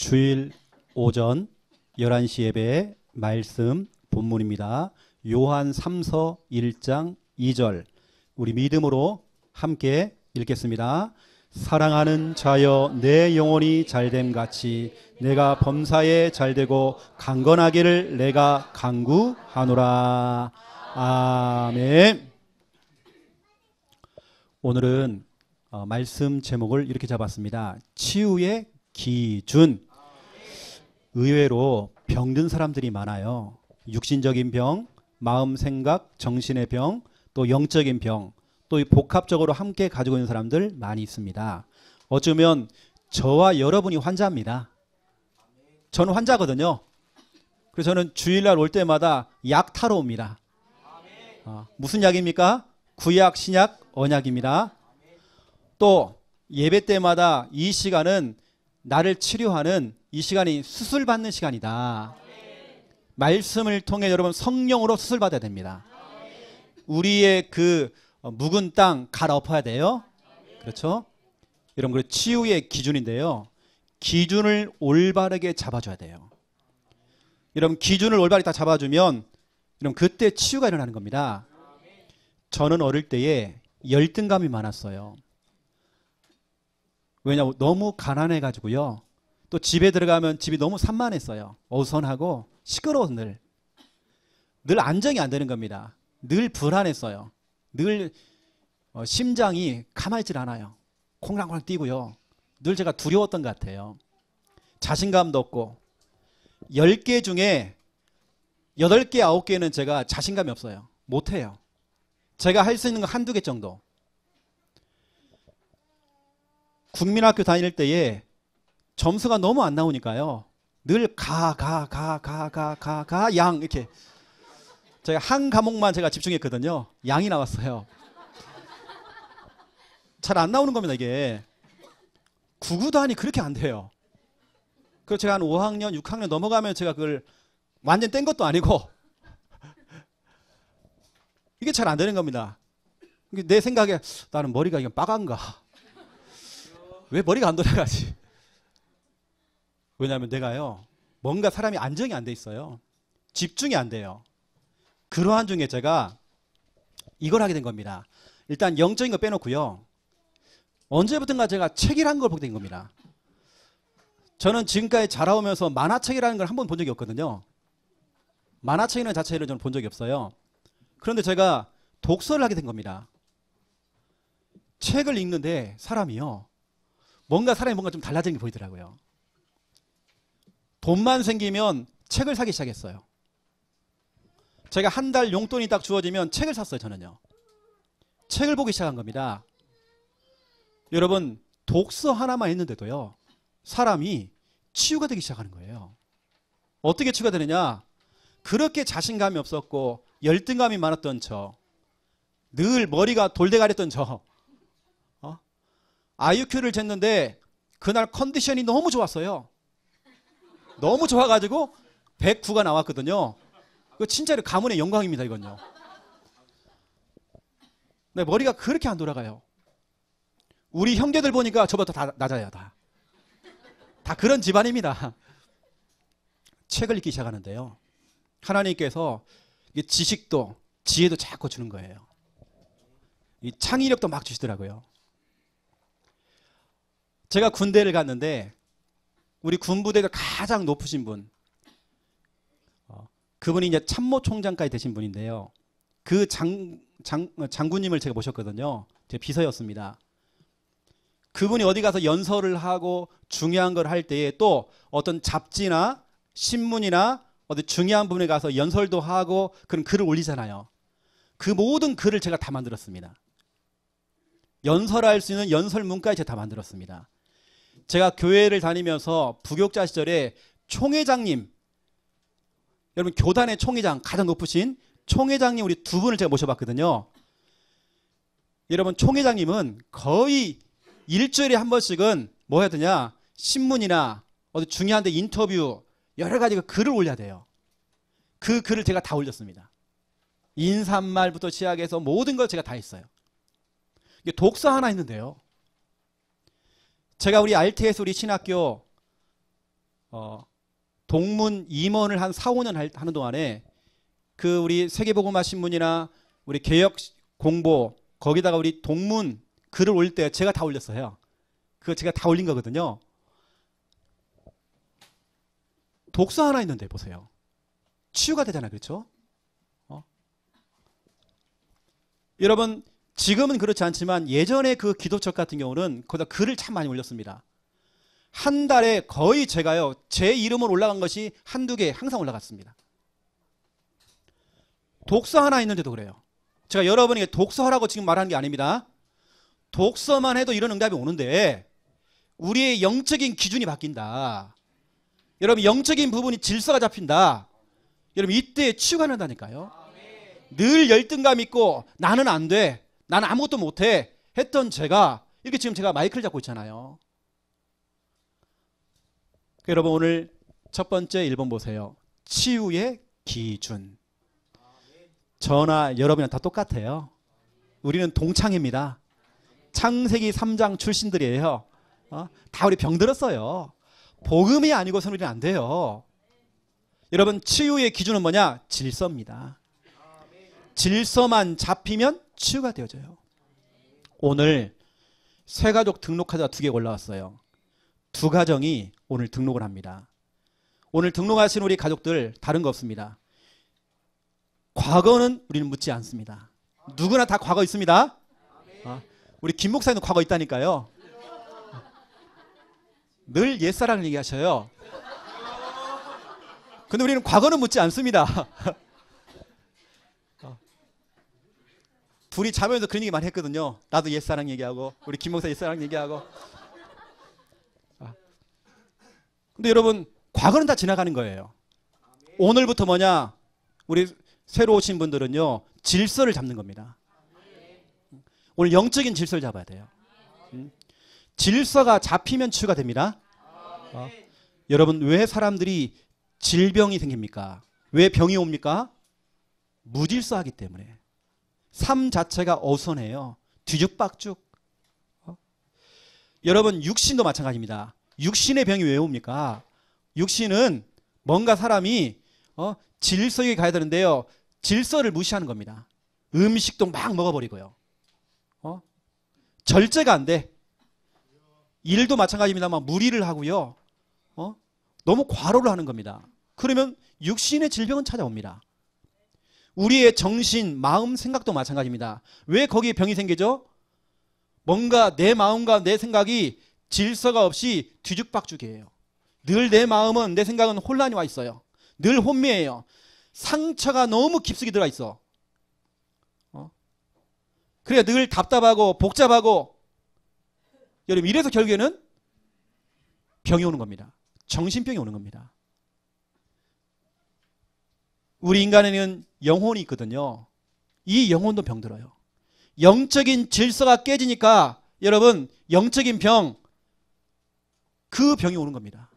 주일 오전 11시 예배의 말씀 본문입니다. 요한 3서 1장 2절 우리 믿음으로 함께 읽겠습니다. 사랑하는 자여 내 영혼이 잘됨 같이 내가 범사에 잘되고 강건하기를 내가 간구하노라. 아멘. 오늘은 말씀 제목을 이렇게 잡았습니다. 치유의 기준. 의외로 병든 사람들이 많아요. 육신적인 병, 마음, 생각, 정신의 병, 또 영적인 병, 또 복합적으로 함께 가지고 있는 사람들 많이 있습니다. 어쩌면 저와 여러분이 환자입니다. 저는 환자거든요. 그래서 저는 주일날 올 때마다 약 타러 옵니다. 무슨 약입니까? 구약, 신약, 언약입니다. 또 예배 때마다 이 시간은 나를 치료하는 이 시간이 수술받는 시간이다. 말씀을 통해 여러분 성령으로 수술받아야 됩니다. 우리의 그 묵은 땅 갈아엎어야 돼요. 그렇죠? 여러분, 그 치유의 기준인데요. 기준을 올바르게 잡아줘야 돼요. 여러분, 기준을 올바르게 다 잡아주면 여러분 그때 치유가 일어나는 겁니다. 저는 어릴 때에 열등감이 많았어요. 왜냐하면 너무 가난해가지고요. 또 집에 들어가면 집이 너무 산만했어요. 어수선하고 시끄러워서 늘 안정이 안 되는 겁니다. 늘 불안했어요. 늘 심장이 가만히 있질 않아요. 콩랑콩랑 뛰고요. 늘 제가 두려웠던 것 같아요. 자신감도 없고 10개 중에 8개, 9개는 제가 자신감이 없어요. 못해요. 제가 할 수 있는 거 한두 개 정도. 국민학교 다닐 때에 점수가 너무 안 나오니까요. 늘 양 이렇게 제가 한 과목만 제가 집중했거든요. 양이 나왔어요. 잘 안 나오는 겁니다, 이게. 구구단이 그렇게 안 돼요. 그래서 제가 한 5학년, 6학년 넘어가면 제가 그걸 완전 뗀 것도 아니고 이게 잘 안 되는 겁니다. 내 생각에 나는 머리가 이게 빠간가? 왜 머리가 안 돌아가지? 왜냐하면 내가요, 뭔가 사람이 안정이 안 돼 있어요. 집중이 안 돼요. 그러한 중에 제가 이걸 하게 된 겁니다. 일단 영적인 거 빼놓고요. 언제부턴가 제가 책이라는 걸 보게 된 겁니다. 저는 지금까지 자라오면서 만화책이라는 걸 한 번 본 적이 없거든요. 만화책이라는 자체를 저는 본 적이 없어요. 그런데 제가 독서를 하게 된 겁니다. 책을 읽는데 사람이 뭔가 좀 달라지는 게 보이더라고요. 돈만 생기면 책을 사기 시작했어요. 제가 한 달 용돈이 딱 주어지면 책을 샀어요, 저는요. 책을 보기 시작한 겁니다. 여러분, 독서 하나만 했는데도요, 사람이 치유가 되기 시작하는 거예요. 어떻게 치유가 되느냐? 그렇게 자신감이 없었고 열등감이 많았던 저, 늘 머리가 돌대가리였던 저, IQ를 쟀는데 그날 컨디션이 너무 좋았어요. 너무 좋아가지고 109가 나왔거든요. 그 진짜로 가문의 영광입니다, 이건요. 네, 머리가 그렇게 안 돌아가요. 우리 형제들 보니까 저보다 다 낮아요, 다 그런 집안입니다. 책을 읽기 시작하는데요, 하나님께서 지식도 지혜도 자꾸 주는 거예요. 이 창의력도 막 주시더라고요. 제가 군대를 갔는데 우리 군부대에서 가장 높으신 분, 그분이 이제 참모총장까지 되신 분인데요. 그 장군님을 제가 모셨거든요. 제 비서였습니다. 그분이 어디 가서 연설을 하고 중요한 걸 할 때에 또 어떤 잡지나 신문이나 어디 중요한 부분에 가서 연설도 하고 그런 글을 올리잖아요. 그 모든 글을 제가 다 만들었습니다. 연설할 수 있는 연설문까지 제가 다 만들었습니다. 제가 교회를 다니면서 부교육자 시절에 총회장님, 여러분 교단의 총회장, 가장 높으신 총회장님 우리 두 분을 제가 모셔봤거든요. 여러분, 총회장님은 거의 일주일에 한 번씩은 뭐 해야 되냐, 신문이나 어디 중요한 데 인터뷰 여러 가지 글을 올려야 돼요. 그 글을 제가 다 올렸습니다. 인사말부터 시작해서 모든 걸 제가 다 했어요. 독서 하나 했는데요, 제가 우리 RTS 우리 신학교 동문 임원을 한 4, 5년 하는 동안에 그 우리 세계복음화 신문이나 우리 개혁 공보 거기다가 우리 동문 글을 올릴 때 제가 다 올렸어요. 그거 제가 다 올린 거거든요. 독서 하나 있는데 보세요. 치유가 되잖아요. 그렇죠? 여러분 지금은 그렇지 않지만 예전에 그 기도책 같은 경우는 거기다 글을 참 많이 올렸습니다. 한 달에 거의 제가요 제 이름으로 올라간 것이 한두 개 항상 올라갔습니다. 독서 하나 있는데도 그래요. 제가 여러분에게 독서하라고 지금 말하는 게 아닙니다. 독서만 해도 이런 응답이 오는데 우리의 영적인 기준이 바뀐다. 여러분 영적인 부분이 질서가 잡힌다. 여러분 이때 치유가 난다니까요. 늘 열등감 있고 나는 안 돼. 나는 아무것도 못해. 했던 제가 이렇게 지금 제가 마이크를 잡고 있잖아요. 여러분 오늘 첫 번째 1번 보세요. 치유의 기준. 저나 여러분이랑 다 똑같아요. 우리는 동창입니다. 창세기 3장 출신들이에요. 다 우리 병들었어요. 복음이 아니고서는 우리는 안 돼요. 여러분 치유의 기준은 뭐냐? 질서입니다. 질서만 잡히면 치유가 되어져요. 오늘 새 가족 등록하자가 2개가 올라왔어요. 2가정이 오늘 등록을 합니다. 오늘 등록하신 우리 가족들 다른 거 없습니다. 과거는 우리는 묻지 않습니다. 누구나 다 과거 있습니다. 우리 김 목사님도 과거 있다니까요. 늘 옛사랑을 얘기하셔요. 근데 우리는 과거는 묻지 않습니다. 둘이 자면서 그런 얘기 많이 했거든요. 나도 옛사랑 얘기하고 우리 김 목사 옛사랑 얘기하고. 근데 여러분 과거는 다 지나가는 거예요. 오늘부터 뭐냐? 우리 새로 오신 분들은요 질서를 잡는 겁니다. 오늘 영적인 질서를 잡아야 돼요. 질서가 잡히면 치유가 됩니다. 여러분 왜 사람들이 질병이 생깁니까? 왜 병이 옵니까? 무질서하기 때문에. 삶 자체가 어선해요. 뒤죽박죽. 여러분 육신도 마찬가지입니다. 육신의 병이 왜 옵니까? 육신은 뭔가 사람이 질서에 가야 되는데요. 질서를 무시하는 겁니다. 음식도 막 먹어버리고요. 절제가 안 돼. 일도 마찬가지입니다만 무리를 하고요. 너무 과로를 하는 겁니다. 그러면 육신의 질병은 찾아옵니다. 우리의 정신, 마음, 생각도 마찬가지입니다. 왜 거기에 병이 생기죠? 뭔가 내 마음과 내 생각이 질서가 없이 뒤죽박죽이에요. 늘 내 마음은 내 생각은 혼란이 와 있어요. 늘 혼미해요. 상처가 너무 깊숙이 들어가 있어. 그래 늘 답답하고 복잡하고 여러분 이래서 결국에는 병이 오는 겁니다. 정신병이 오는 겁니다. 우리 인간에는 영혼이 있거든요. 이 영혼도 병들어요. 영적인 질서가 깨지니까 여러분 영적인 병, 그 병이 오는 겁니다.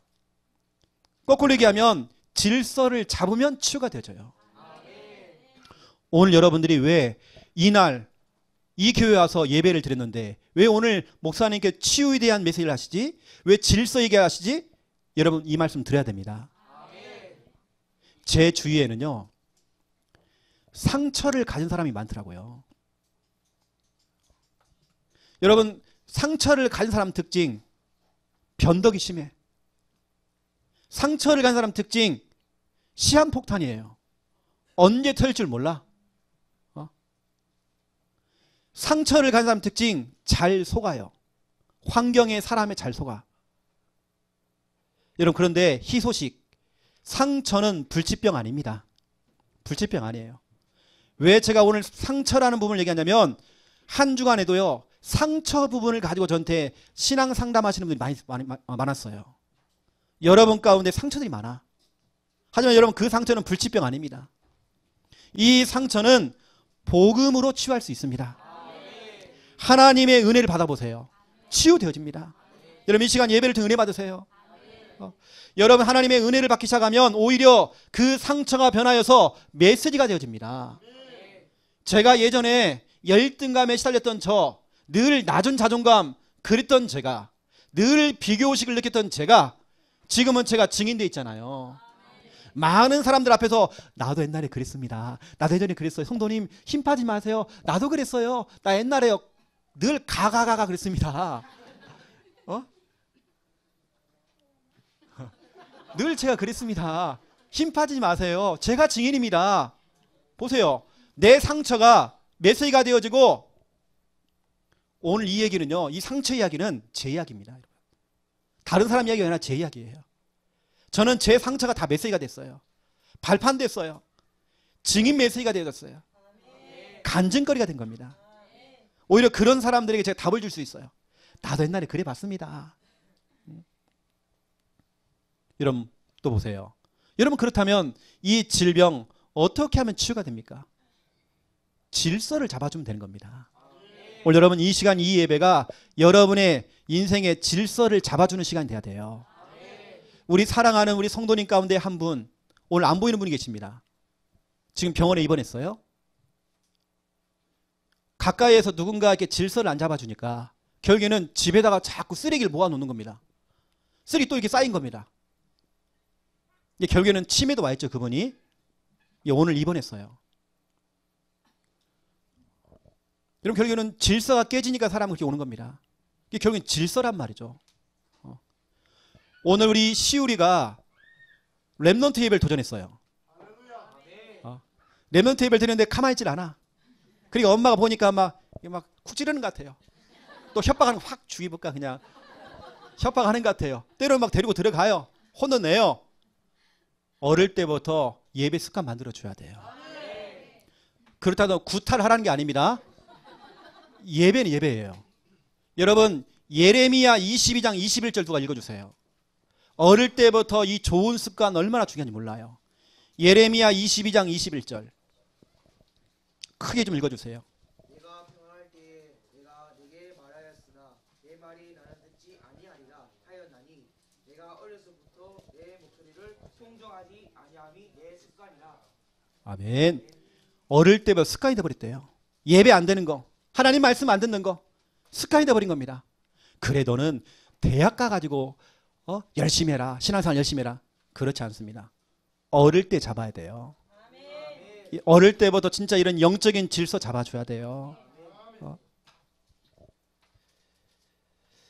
거꾸로 얘기하면 질서를 잡으면 치유가 되어져요. 오늘 여러분들이 왜 이날 이 교회 와서 예배를 드렸는데 왜 오늘 목사님께 치유에 대한 메시지를 하시지? 왜 질서 얘기하시지? 여러분 이 말씀 드려야 됩니다. 제 주위에는요 상처를 가진 사람이 많더라고요. 여러분 상처를 가진 사람 특징 변덕이 심해. 상처를 가진 사람 특징 시한폭탄이에요. 언제 터질 줄 몰라. 상처를 가진 사람 특징 잘 속아요. 환경에 사람에 잘 속아. 여러분 그런데 희소식 상처는 불치병 아닙니다. 불치병 아니에요. 왜 제가 오늘 상처라는 부분을 얘기하냐면 한 주간에도요 상처 부분을 가지고 저한테 신앙 상담하시는 분들이 많았어요. 여러분 가운데 상처들이 많아. 하지만 여러분 그 상처는 불치병 아닙니다. 이 상처는 복음으로 치유할 수 있습니다. 하나님의 은혜를 받아보세요. 치유되어집니다. 여러분 이 시간 예배를 통해 은혜 받으세요. 여러분 하나님의 은혜를 받기 시작하면 오히려 그 상처가 변하여서 메시지가 되어집니다. 제가 예전에 열등감에 시달렸던 늘 낮은 자존감 그랬던 제가, 늘 비교의식을 느꼈던 제가 지금은 제가 증인돼 있잖아요. 많은 사람들 앞에서 나도 옛날에 그랬습니다. 나도 예전에 그랬어요. 성도님 힘 빠지지 마세요. 나도 그랬어요. 나 옛날에 늘 가가가가 그랬습니다. 늘 제가 그랬습니다. 힘 빠지지 마세요. 제가 증인입니다. 보세요. 내 상처가 메시지가 되어지고 오늘 이 얘기는요. 이 상처 이야기는 제 이야기입니다. 다른 사람 이야기가 아니라 제 이야기예요. 저는 제 상처가 다 메시지가 됐어요. 발판됐어요. 증인 메시지가 되어졌어요. 간증거리가 된 겁니다. 오히려 그런 사람들에게 제가 답을 줄 수 있어요. 나도 옛날에 그래 봤습니다. 여러분 또 보세요. 여러분 그렇다면 이 질병 어떻게 하면 치유가 됩니까? 질서를 잡아주면 되는 겁니다. 오늘 여러분 이 시간 이 예배가 여러분의 인생의 질서를 잡아주는 시간이 돼야 돼요. 우리 사랑하는 우리 성도님 가운데 한 분, 오늘 안 보이는 분이 계십니다. 지금 병원에 입원했어요. 가까이에서 누군가에게 질서를 안 잡아주니까 결국에는 집에다가 자꾸 쓰레기를 모아놓는 겁니다. 쓰레기 또 이렇게 쌓인 겁니다. 결국에는 치매도 와 있죠. 그분이 오늘 입원했어요. 여러분 결국에는 질서가 깨지니까 사람은 그렇게 오는 겁니다. 이게 결국엔 질서란 말이죠. 오늘 우리 시우리가 랩넌트 예배를 도전했어요. 랩넌트 예배를 드리는데 가만히 있질 않아. 그러니까 엄마가 보니까 막 쿡 찌르는 것 같아요. 또 협박하는 거 확 죽이볼까 그냥 협박하는 것 같아요. 때로는 막 데리고 들어가요. 혼내요. 어릴 때부터 예배 습관 만들어줘야 돼요. 그렇다고 구탈하라는 게 아닙니다. 예배는 예배예요. 여러분 예레미야 22장 21절 누가 읽어주세요. 어릴 때부터 이 좋은 습관 얼마나 중요한지 몰라요. 예레미야 22장 21절 크게 좀 읽어주세요. 내가 평안할 때에 내가 네게 말하였으나 내 말이 나는 듣지 아니하리라 하였나니 내가 어려서부터 내 목소리를 송정하지 아니함이 내 습관이라. 아멘. 어릴 때부터 습관이 돼버렸대요. 예배 안 되는 거, 하나님 말씀 안 듣는 거 습관이 돼버린 겁니다. 그래 너는 대학 가가지고 열심히 해라. 신앙생활 열심히 해라. 그렇지 않습니다. 어릴 때 잡아야 돼요. 어릴 때부터 진짜 이런 영적인 질서 잡아줘야 돼요.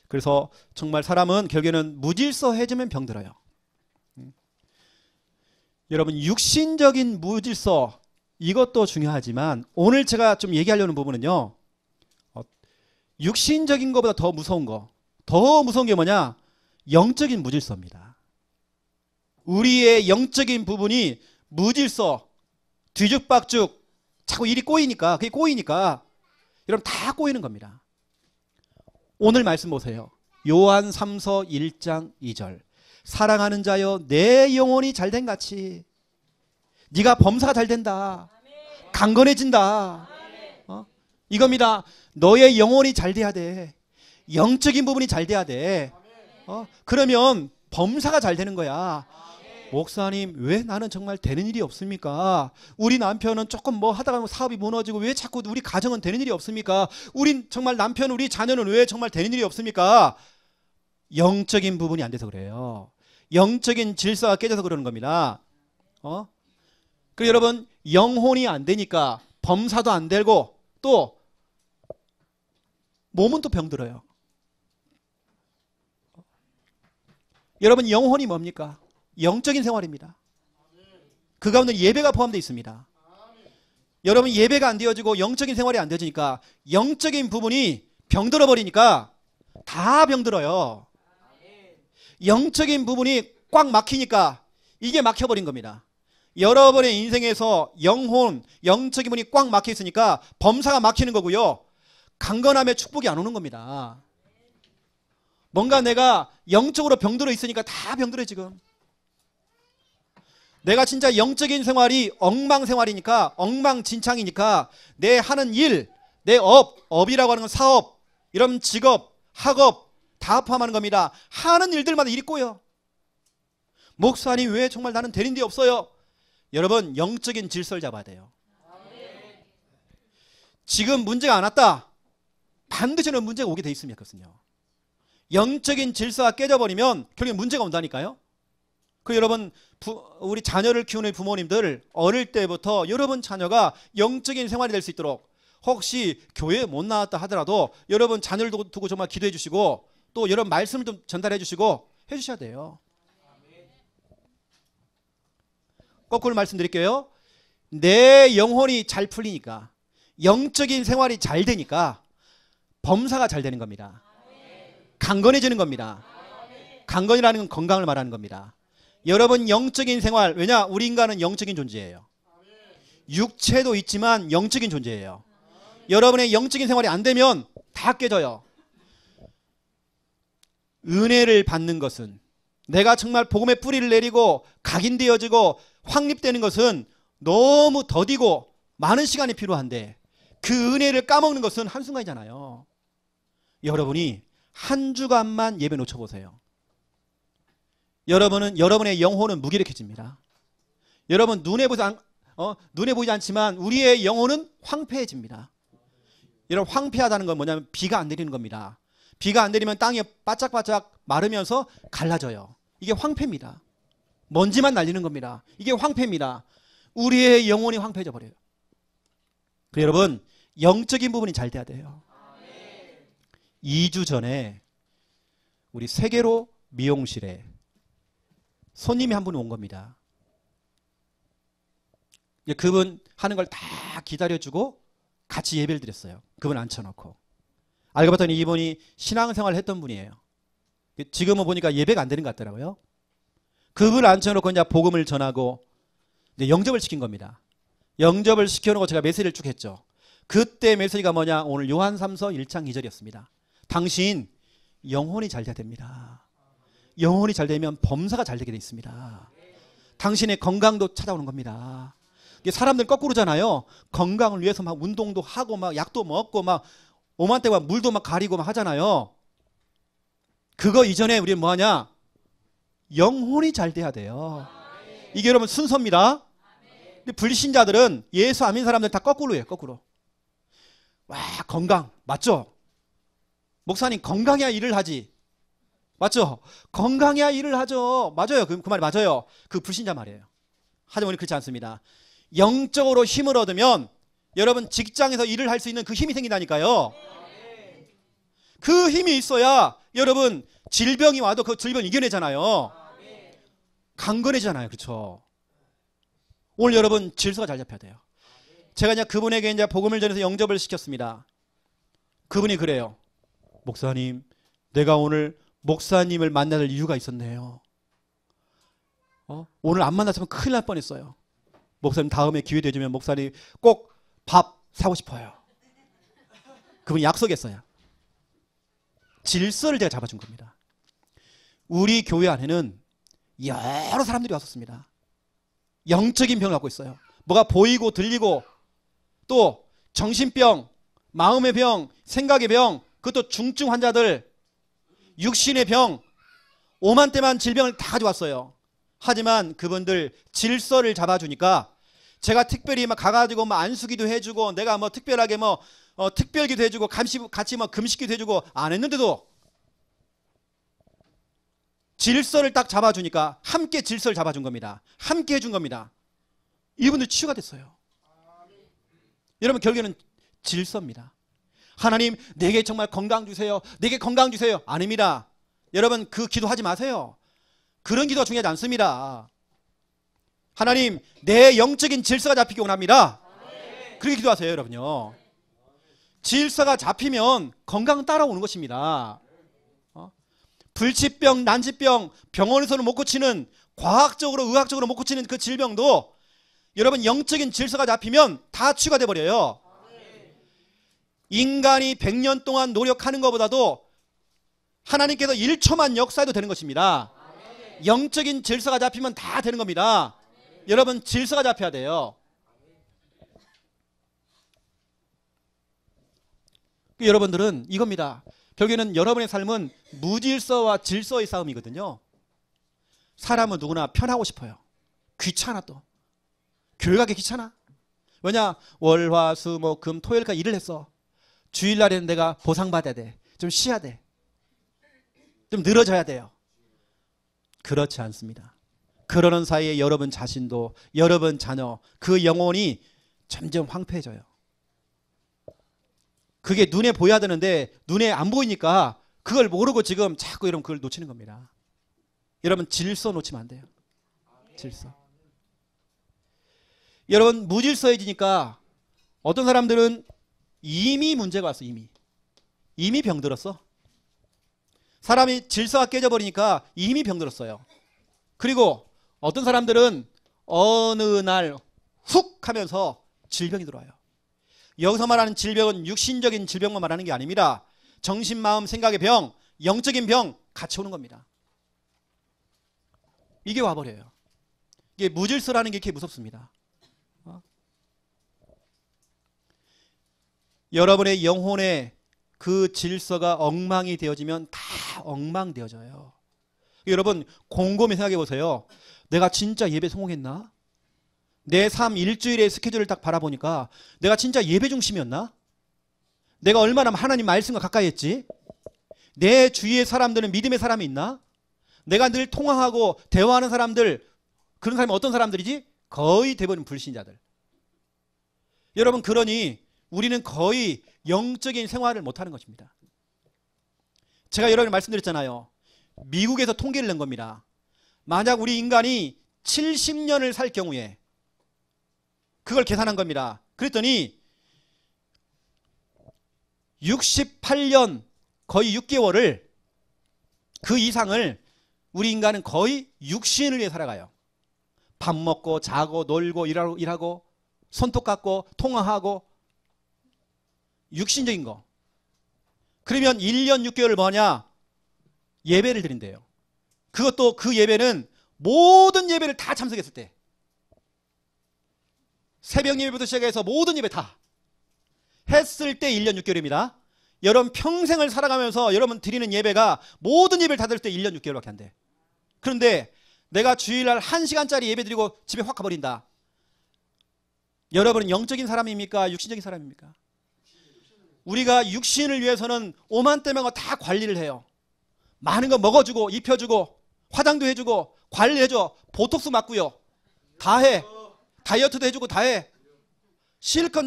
그래서 정말 사람은 결국에는 무질서해지면 병들어요. 여러분 육신적인 무질서 이것도 중요하지만 오늘 제가 좀 얘기하려는 부분은요. 육신적인 것보다 더 무서운 거, 더 무서운 게 뭐냐? 영적인 무질서입니다. 우리의 영적인 부분이 무질서, 뒤죽박죽, 자꾸 일이 꼬이니까, 그게 꼬이니까 여러분 다 꼬이는 겁니다. 오늘 말씀 보세요. 요한 3서 1장 2절 사랑하는 자여 내 영혼이 잘된 같이 네가 범사가 잘된다. 강건해진다. 이겁니다. 너의 영혼이 잘 돼야 돼. 영적인 부분이 잘 돼야 돼. 그러면 범사가 잘 되는 거야. 목사님 왜 나는 정말 되는 일이 없습니까? 우리 남편은 조금 뭐 하다가 사업이 무너지고 왜 자꾸 우리 가정은 되는 일이 없습니까? 우린 정말 남편 우리 자녀는 왜 정말 되는 일이 없습니까? 영적인 부분이 안 돼서 그래요. 영적인 질서가 깨져서 그러는 겁니다. 그리고 여러분 영혼이 안 되니까 범사도 안 되고 또 몸은 또 병들어요. 여러분 영혼이 뭡니까? 영적인 생활입니다. 그 가운데 예배가 포함되어 있습니다. 여러분 예배가 안 되어지고 영적인 생활이 안 되어지니까 영적인 부분이 병들어 버리니까 다 병들어요. 영적인 부분이 꽉 막히니까 이게 막혀버린 겁니다. 여러분의 인생에서 영혼, 영적인 부분이 꽉 막혀 있으니까 범사가 막히는 거고요. 강건함의 축복이 안 오는 겁니다. 뭔가 내가 영적으로 병들어 있으니까 다 병들어 지금. 내가 진짜 영적인 생활이 엉망생활이니까 엉망진창이니까 내 하는 일, 내 업이라고 하는 건 사업, 이런 직업, 학업 다 포함하는 겁니다. 하는 일들마다 일이 꼬여. 목사님 왜 정말 나는 되는 데 없어요? 여러분 영적인 질서를 잡아야 돼요. 지금 문제가 안 왔다. 반드시는 문제가 오게 돼 있으면 그렇거든요. 영적인 질서가 깨져버리면 결국에 문제가 온다니까요. 그 여러분 우리 자녀를 키우는 부모님들 어릴 때부터 여러분 자녀가 영적인 생활이 될 수 있도록 혹시 교회에 못 나왔다 하더라도 여러분 자녀를 두고 정말 기도해 주시고 또 여러분 말씀을 좀 전달해 주시고 해 주셔야 돼요. 거꾸로 말씀드릴게요. 내 영혼이 잘 풀리니까 영적인 생활이 잘 되니까 범사가 잘 되는 겁니다. 강건해지는 겁니다. 강건이라는 건 건강을 말하는 겁니다. 여러분 영적인 생활, 왜냐 우리 인간은 영적인 존재예요. 육체도 있지만 영적인 존재예요. 여러분의 영적인 생활이 안 되면 다 깨져요. 은혜를 받는 것은 내가 정말 복음의 뿌리를 내리고 각인되어지고 확립되는 것은 너무 더디고 많은 시간이 필요한데 그 은혜를 까먹는 것은 한순간이잖아요. 여러분이 한 주간만 예배 놓쳐보세요. 여러분의 영혼은 무기력해집니다. 여러분 눈에 보이지 않지만 우리의 영혼은 황폐해집니다. 여러분 황폐하다는 건 뭐냐면 비가 안 내리는 겁니다. 비가 안 내리면 땅이 바짝바짝 마르면서 갈라져요. 이게 황폐입니다. 먼지만 날리는 겁니다. 이게 황폐입니다. 우리의 영혼이 황폐해져 버려요. 그래서 여러분 영적인 부분이 잘 돼야 돼요. 2주 전에 우리 세계로 미용실에 손님이 한 분 온 겁니다. 그분 하는 걸 다 기다려주고 같이 예배를 드렸어요. 그분 앉혀놓고. 알고 봤더니 이분이 신앙생활을 했던 분이에요. 지금은 보니까 예배가 안 되는 것 같더라고요. 그분을 앉혀놓고 이제 복음을 전하고 이제 영접을 시킨 겁니다. 영접을 시켜놓고 제가 메시지를 쭉 했죠. 그때 메시지가 뭐냐? 오늘 요한삼서 1장 2절이었습니다. 당신 영혼이 잘 돼야 됩니다. 영혼이 잘 되면 범사가 잘 되게 돼 있습니다. 당신의 건강도 찾아오는 겁니다. 사람들 거꾸로잖아요. 건강을 위해서 막 운동도 하고 막 약도 먹고 막 오만때 막 물도 막 가리고 막 하잖아요. 그거 이전에 우리는 뭐 하냐? 영혼이 잘 돼야 돼요. 이게 여러분 순서입니다. 근데 불신자들은 예수 안 믿는 사람들 다 거꾸로 해요. 거꾸로. 와 건강 맞죠? 목사님 건강해야 일을 하지. 맞죠? 건강해야 일을 하죠. 맞아요. 그 말이 맞아요. 그 불신자 말이에요. 하지만 우리 그렇지 않습니다. 영적으로 힘을 얻으면 여러분 직장에서 일을 할 수 있는 그 힘이 생긴다니까요. 그 힘이 있어야 여러분 질병이 와도 그 질병 이겨내잖아요. 강건해지잖아요. 그렇죠? 오늘 여러분 질서가 잘 잡혀야 돼요. 제가 이제 그분에게 이제 복음을 전해서 영접을 시켰습니다. 그분이 그래요. 목사님, 내가 오늘 목사님을 만날 이유가 있었네요. 오늘 안 만났으면 큰일 날 뻔했어요. 목사님 다음에 기회 되시면 목사님 꼭 밥 사고 싶어요. 그분이 약속했어요. 질서를 제가 잡아준 겁니다. 우리 교회 안에는 여러 사람들이 왔었습니다. 영적인 병을 갖고 있어요. 뭐가 보이고 들리고 또 정신병, 마음의 병, 생각의 병, 그것도 중증 환자들, 육신의 병, 오만때만 질병을 다 가져왔어요. 하지만 그분들 질서를 잡아주니까 제가 특별히 막 가가지고 뭐 안수기도 해주고 내가 뭐 특별하게 뭐 특별기도 해주고 같이 뭐 금식기도 해주고 안 했는데도 질서를 딱 잡아주니까 함께 질서를 잡아준 겁니다. 함께 해준 겁니다. 이분들 치유가 됐어요. 여러분 결국에는 질서입니다. 하나님 내게 정말 건강 주세요. 내게 건강 주세요. 아닙니다. 여러분 그 기도하지 마세요. 그런 기도가 중요하지 않습니다. 하나님 내 영적인 질서가 잡히기 원합니다. 그렇게 기도하세요. 여러분요. 질서가 잡히면 건강은 따라오는 것입니다. 불치병, 난치병, 병원에서는 못 고치는 과학적으로 의학적으로 못 고치는 그 질병도 여러분 영적인 질서가 잡히면 다 치유가 돼버려요. 인간이 100년 동안 노력하는 것보다도 하나님께서 1초만 역사해도 되는 것입니다. 영적인 질서가 잡히면 다 되는 겁니다. 여러분 질서가 잡혀야 돼요. 여러분들은 이겁니다. 결국에는 여러분의 삶은 무질서와 질서의 싸움이거든요. 사람은 누구나 편하고 싶어요. 귀찮아 또. 교회 가기 귀찮아. 왜냐? 월, 화, 수, 목, 금, 토요일까지 일을 했어. 주일날에는 내가 보상받아야 돼. 좀 쉬어야 돼. 좀 늘어져야 돼요. 그렇지 않습니다. 그러는 사이에 여러분 자신도, 여러분 자녀, 그 영혼이 점점 황폐해져요. 그게 눈에 보여야 되는데 눈에 안 보이니까 그걸 모르고 지금 자꾸 여러분 그걸 놓치는 겁니다. 여러분 질서 놓치면 안 돼요. 질서. 여러분 무질서해지니까 어떤 사람들은 이미 문제가 왔어. 이미 병들었어. 사람이 질서가 깨져버리니까 이미 병들었어요. 그리고 어떤 사람들은 어느 날 훅 하면서 질병이 들어와요. 여기서 말하는 질병은 육신적인 질병만 말하는 게 아닙니다. 정신, 마음, 생각의 병, 영적인 병 같이 오는 겁니다. 이게 와버려요. 이게 무질서라는 게 이렇게 무섭습니다. 여러분의 영혼의 그 질서가 엉망이 되어지면 다 엉망되어져요. 여러분 곰곰이 생각해 보세요. 내가 진짜 예배 성공했나? 내 삶 일주일의 스케줄을 딱 바라보니까 내가 진짜 예배 중심이었나? 내가 얼마나 하나님 말씀과 가까이 했지? 내 주위의 사람들은 믿음의 사람이 있나? 내가 늘 통화하고 대화하는 사람들, 그런 사람이 어떤 사람들이지? 거의 대부분 불신자들. 여러분 그러니 우리는 거의 영적인 생활을 못하는 것입니다. 제가 여러분께 말씀드렸잖아요. 미국에서 통계를 낸 겁니다. 만약 우리 인간이 70년을 살 경우에 그걸 계산한 겁니다. 그랬더니 68년 거의 6개월을 그 이상을 우리 인간은 거의 육신을 위해 살아가요. 밥 먹고 자고 놀고 일하고 손톱 깎고 통화하고 육신적인 거. 그러면 1년 6개월을 뭐냐? 예배를 드린대요. 그것도 그 예배는 모든 예배를 다 참석했을 때. 새벽 예배부터 시작해서 모든 예배 다 했을 때 1년 6개월입니다. 여러분 평생을 살아가면서 여러분 드리는 예배가 모든 예배를 다 드릴 때 1년 6개월밖에 안 돼. 그런데 내가 주일날 1시간짜리 예배 드리고 집에 확 가버린다. 여러분은 영적인 사람입니까? 육신적인 사람입니까? 우리가 육신을 위해서는 오만때만 다 관리를 해요. 많은 거 먹어주고 입혀주고 화장도 해주고 관리해줘. 보톡스 맞고요. 다 해. 다이어트도 해주고 다 해. 실컷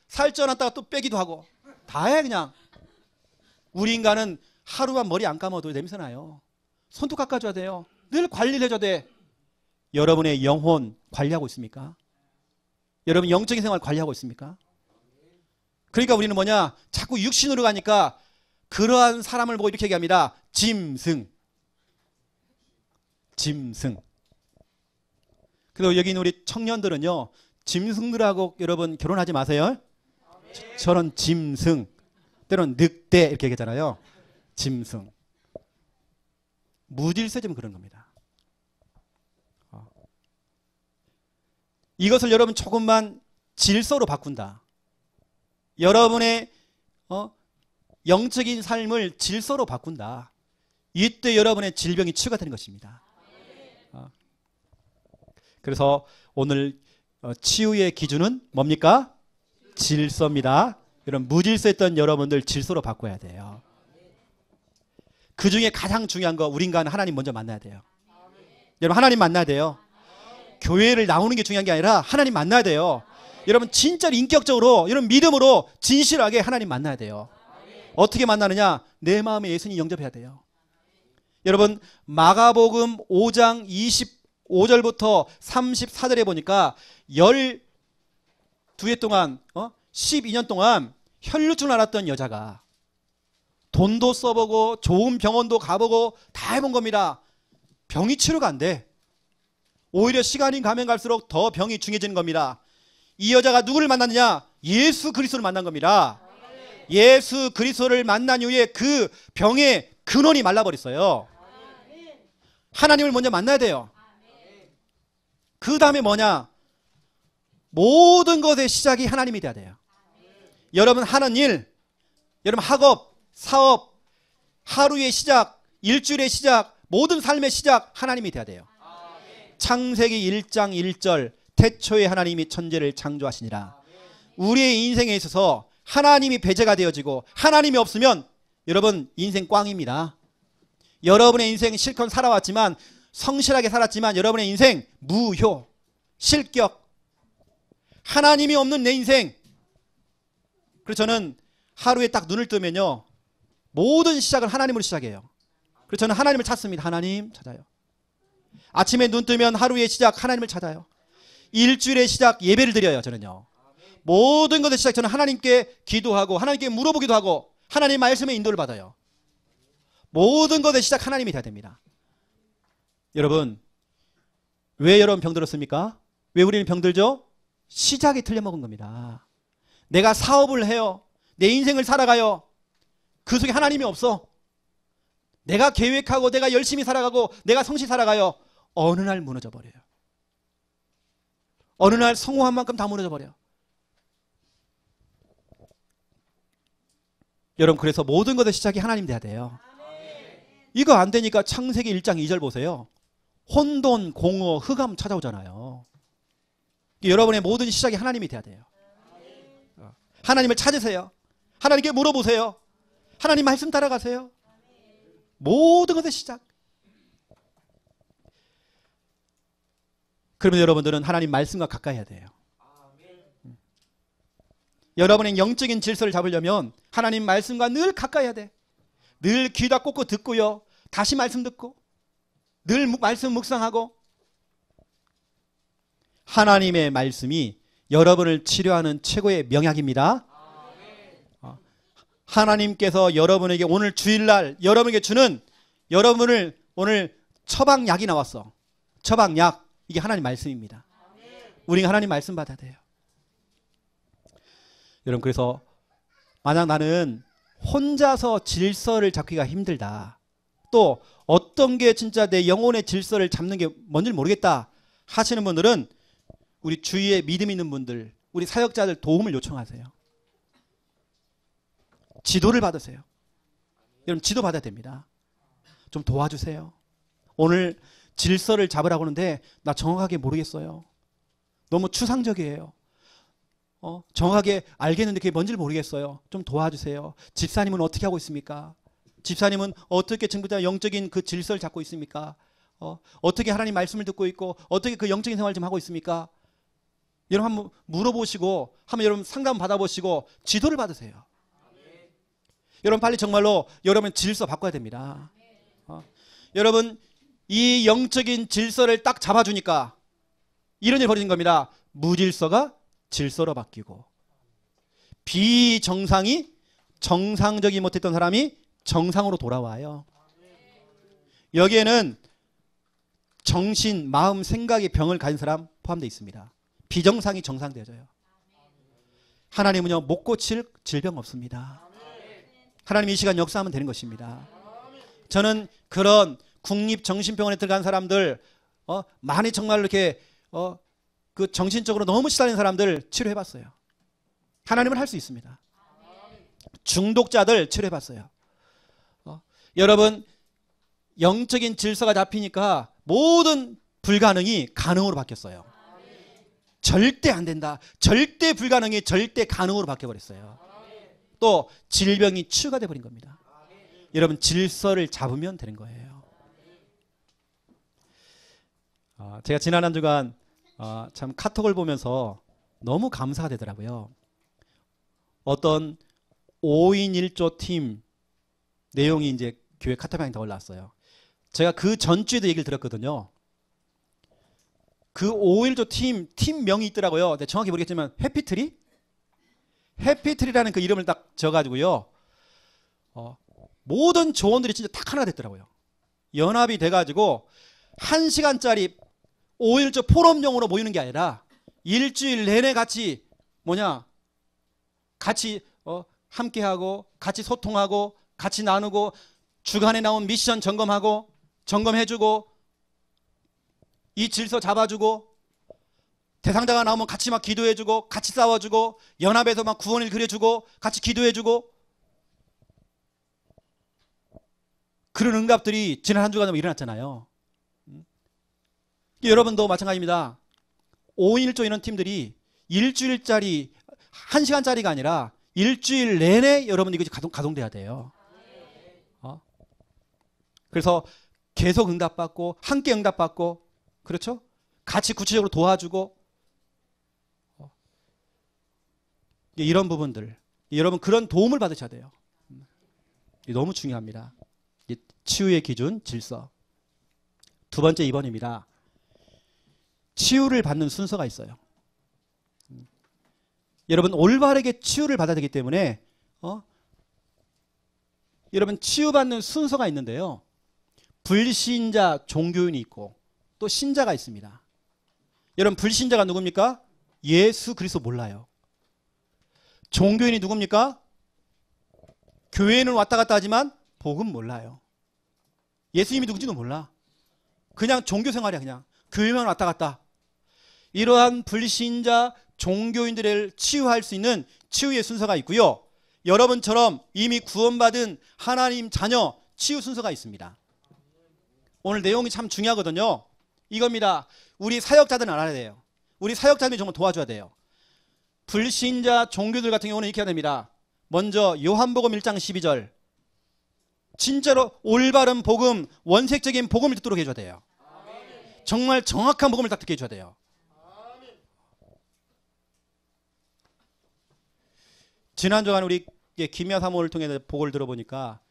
살쪄놨다가 또 빼기도 하고 다 해 그냥. 우리 인간은 하루만 머리 안 감아도 냄새나요. 손톱 깎아줘야 돼요. 늘 관리를 해줘야 돼. 여러분의 영혼 관리하고 있습니까? 여러분 영적인 생활 관리하고 있습니까? 그러니까 우리는 뭐냐? 자꾸 육신으로 가니까 그러한 사람을 보고 이렇게 얘기합니다. 짐승. 그리고 여기 있는 우리 청년들은요. 짐승들하고 여러분 결혼하지 마세요. 저런 짐승. 때로는 늑대 이렇게 얘기하잖아요. 짐승. 무질서지면 그런 겁니다. 이것을 여러분 조금만 질서로 바꾼다. 여러분의 영적인 삶을 질서로 바꾼다. 이때 여러분의 질병이 치유가 되는 것입니다. 그래서 오늘 치유의 기준은 뭡니까? 질서입니다. 여러분 무질서했던 여러분들 질서로 바꿔야 돼요. 그 중에 가장 중요한 거 우리 인간은 하나님 먼저 만나야 돼요. 여러분 하나님 만나야 돼요. 교회를 나오는 게 중요한 게 아니라 하나님 만나야 돼요. 여러분 진짜 인격적으로 여러분 믿음으로 진실하게 하나님 만나야 돼요. 어떻게 만나느냐? 내 마음에 예수님 영접해야 돼요. 여러분 마가복음 5장 25절부터 34절에 보니까 12해 동안 12년 동안 혈루증을 앓았던 여자가 돈도 써보고 좋은 병원도 가보고 다 해본 겁니다. 병이 치료가 안 돼. 오히려 시간이 가면 갈수록 더 병이 중해지는 겁니다. 이 여자가 누구를 만났느냐? 예수 그리스도를 만난 겁니다. 예수 그리스도를 만난 이후에 그 병의 근원이 말라버렸어요. 하나님을 먼저 만나야 돼요. 그 다음에 뭐냐? 모든 것의 시작이 하나님이 돼야 돼요. 여러분 하는 일, 여러분 학업, 사업, 하루의 시작, 일주일의 시작, 모든 삶의 시작 하나님이 돼야 돼요. 창세기 1장 1절 태초에 하나님이 천지를 창조하시니라. 우리의 인생에 있어서 하나님이 배제가 되어지고 하나님이 없으면 여러분 인생 꽝입니다. 여러분의 인생 실컷 살아왔지만 성실하게 살았지만 여러분의 인생 무효, 실격, 하나님이 없는 내 인생. 그래서 저는 하루에 딱 눈을 뜨면요, 모든 시작을 하나님으로 시작해요. 그래서 저는 하나님을 찾습니다. 하나님 찾아요. 아침에 눈 뜨면 하루의 시작 하나님을 찾아요. 일주일의 시작 예배를 드려요. 저는요, 모든 것의 시작 저는 하나님께 기도하고 하나님께 물어보기도 하고 하나님 말씀의 인도를 받아요. 모든 것의 시작 하나님이 돼야 됩니다. 여러분, 왜 여러분 병들었습니까? 왜 우리는 병들죠? 시작이 틀려먹은 겁니다. 내가 사업을 해요. 내 인생을 살아가요. 그 속에 하나님이 없어. 내가 계획하고 내가 열심히 살아가고 내가 성실히 살아가요. 어느 날 무너져 버려요. 어느 날 성공한 만큼 다 무너져 버려요. 여러분, 그래서 모든 것의 시작이 하나님 돼야 돼요. 이거 안 되니까 창세기 1장 2절 보세요. 혼돈, 공허, 흑암 찾아오잖아요. 여러분의 모든 시작이 하나님이 돼야 돼요. 하나님을 찾으세요. 하나님께 물어보세요. 하나님 말씀 따라가세요. 모든 것의 시작. 그러면 여러분들은 하나님 말씀과 가까이 해야 돼요. 여러분의 영적인 질서를 잡으려면 하나님 말씀과 늘 가까이 해야 돼. 늘 귀다 꽂고 듣고요, 다시 말씀 듣고 늘 말씀 묵상하고. 하나님의 말씀이 여러분을 치료하는 최고의 명약입니다. 하나님께서 여러분에게 오늘 주일날 여러분에게 주는, 여러분을 오늘 처방약이 나왔어. 처방약, 이게 하나님 말씀입니다. 우리가 하나님 말씀 받아야 돼요. 여러분, 그래서 만약 나는 혼자서 질서를 잡기가 힘들다, 또 어떤 게 진짜 내 영혼의 질서를 잡는 게 뭔지 모르겠다 하시는 분들은 우리 주위에 믿음 있는 분들, 우리 사역자들 도움을 요청하세요. 지도를 받으세요. 여러분, 지도 받아야 됩니다. 좀 도와주세요. 오늘 질서를 잡으라고 하는데 나 정확하게 모르겠어요. 너무 추상적이에요. 정확하게 알겠는데 그게 뭔지를 모르겠어요. 좀 도와주세요. 집사님은 어떻게 하고 있습니까? 집사님은 어떻게 전부터 영적인 그 질서를 잡고 있습니까? 어떻게 하나님 말씀을 듣고 있고 어떻게 그 영적인 생활을 좀 하고 있습니까? 여러분 한번 물어보시고, 한번 여러분 상담 받아보시고 지도를 받으세요. 여러분 빨리 정말로 여러분 질서 바꿔야 됩니다. 여러분, 이 영적인 질서를 딱 잡아주니까 이런 일 벌어진 겁니다. 무질서가 질서로 바뀌고, 비정상이 정상적이 못했던 사람이 정상으로 돌아와요. 여기에는 정신, 마음, 생각의 병을 가진 사람 포함되어 있습니다. 비정상이 정상되어져요. 하나님은요, 못 고칠 질병 없습니다. 하나님 이 시간 역사하면 되는 것입니다. 저는 그런 국립정신병원에 들어간 사람들, 많이 정말 이렇게 그 정신적으로 너무 시달린 사람들 치료해봤어요. 하나님은 할 수 있습니다. 중독자들 치료해봤어요. 여러분, 영적인 질서가 잡히니까 모든 불가능이 가능으로 바뀌었어요. 절대 안 된다, 절대 불가능이 절대 가능으로 바뀌어버렸어요. 또 질병이 치유가 돼버린 겁니다. 여러분, 질서를 잡으면 되는 거예요. 제가 지난 한 주간 참 카톡을 보면서 너무 감사가 되더라고요. 어떤 5인 1조 팀 내용이 이제 교회 카톡방에 다 올라왔어요. 제가 그 전주에도 얘기를 들었거든요. 그 5인 1조 팀명이 있더라고요. 정확히 모르겠지만 해피트리? 해피트리라는 그 이름을 딱 줘가지고요, 모든 조원들이 진짜 딱 하나 됐더라고요. 연합이 돼가지고 1시간짜리 5인 1조 포럼용으로 모이는 게 아니라 일주일 내내 같이 같이 함께하고 같이 소통하고 같이 나누고 주간에 나온 미션 점검하고 점검해주고 이 질서 잡아주고 대상자가 나오면 같이 막 기도해주고 같이 싸워주고 연합에서 막 구원을 그려주고 같이 기도해주고 그런 응답들이 지난 한 주간 일어났잖아요. 여러분도 마찬가지입니다. 5인 1조 이런 팀들이 일주일짜리 1시간짜리가 아니라 일주일 내내 여러분 이것이 가동돼야 돼요. 그래서 계속 응답받고 함께 응답받고 그렇죠? 같이 구체적으로 도와주고 이런 부분들 여러분 그런 도움을 받으셔야 돼요. 너무 중요합니다. 치유의 기준 질서. 두 번째 2번입니다. 치유를 받는 순서가 있어요. 여러분 올바르게 치유를 받아야 되기 때문에 여러분 치유받는 순서가 있는데요. 불신자 종교인이 있고 또 신자가 있습니다. 여러분 불신자가 누굽니까? 예수 그리스도 몰라요. 종교인이 누굽니까? 교회는 왔다 갔다 하지만 복음 몰라요. 예수님이 누군지도 몰라. 그냥 종교 생활이야. 그냥 교회만 왔다 갔다. 이러한 불신자 종교인들을 치유할 수 있는 치유의 순서가 있고요. 여러분처럼 이미 구원받은 하나님 자녀 치유 순서가 있습니다. 오늘 내용이 참 중요하거든요. 이겁니다. 우리 사역자들은 알아야 돼요. 우리 사역자들이 정말 도와줘야 돼요. 불신자 종교들 같은 경우는 이렇게 해야 됩니다. 먼저 요한복음 1장 12절 진짜로 올바른 복음, 원색적인 복음을 듣도록 해줘야 돼요. 정말 정확한 복음을 딱 듣게 해줘야 돼요. 지난주간 우리 김야 사모를 통해 복을 들어보니까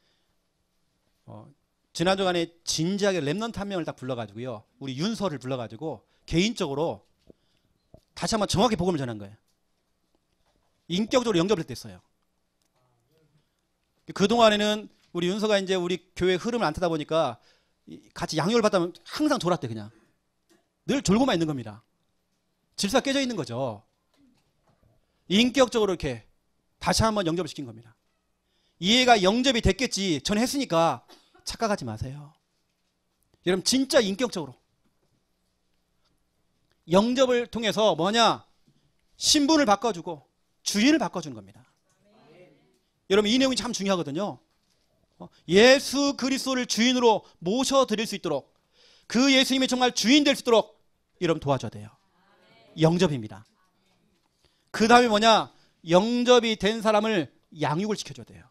지난주간에 진지하게 렘넌트 한 명을 딱 불러가지고요. 우리 윤서를 불러가지고 개인적으로 다시 한번 정확히 복음을 전한 거예요. 인격적으로 영접을 됐어요. 그동안에는 우리 윤서가 이제 우리 교회 흐름을 안 타다 보니까 같이 양육을 받다 항상 졸았대. 그냥 늘 졸고만 있는 겁니다. 질서가 깨져 있는 거죠. 인격적으로 이렇게 다시 한번 영접을 시킨 겁니다. 이해가 영접이 됐겠지. 전 했으니까 착각하지 마세요. 여러분 진짜 인격적으로 영접을 통해서 뭐냐? 신분을 바꿔주고 주인을 바꿔주는 겁니다. 여러분 이 내용이 참 중요하거든요. 예수 그리스도를 주인으로 모셔드릴 수 있도록 그 예수님이 정말 주인 될 수 있도록 여러분 도와줘야 돼요. 영접입니다. 그 다음에 뭐냐? 영접이 된 사람을 양육을 시켜줘야 돼요.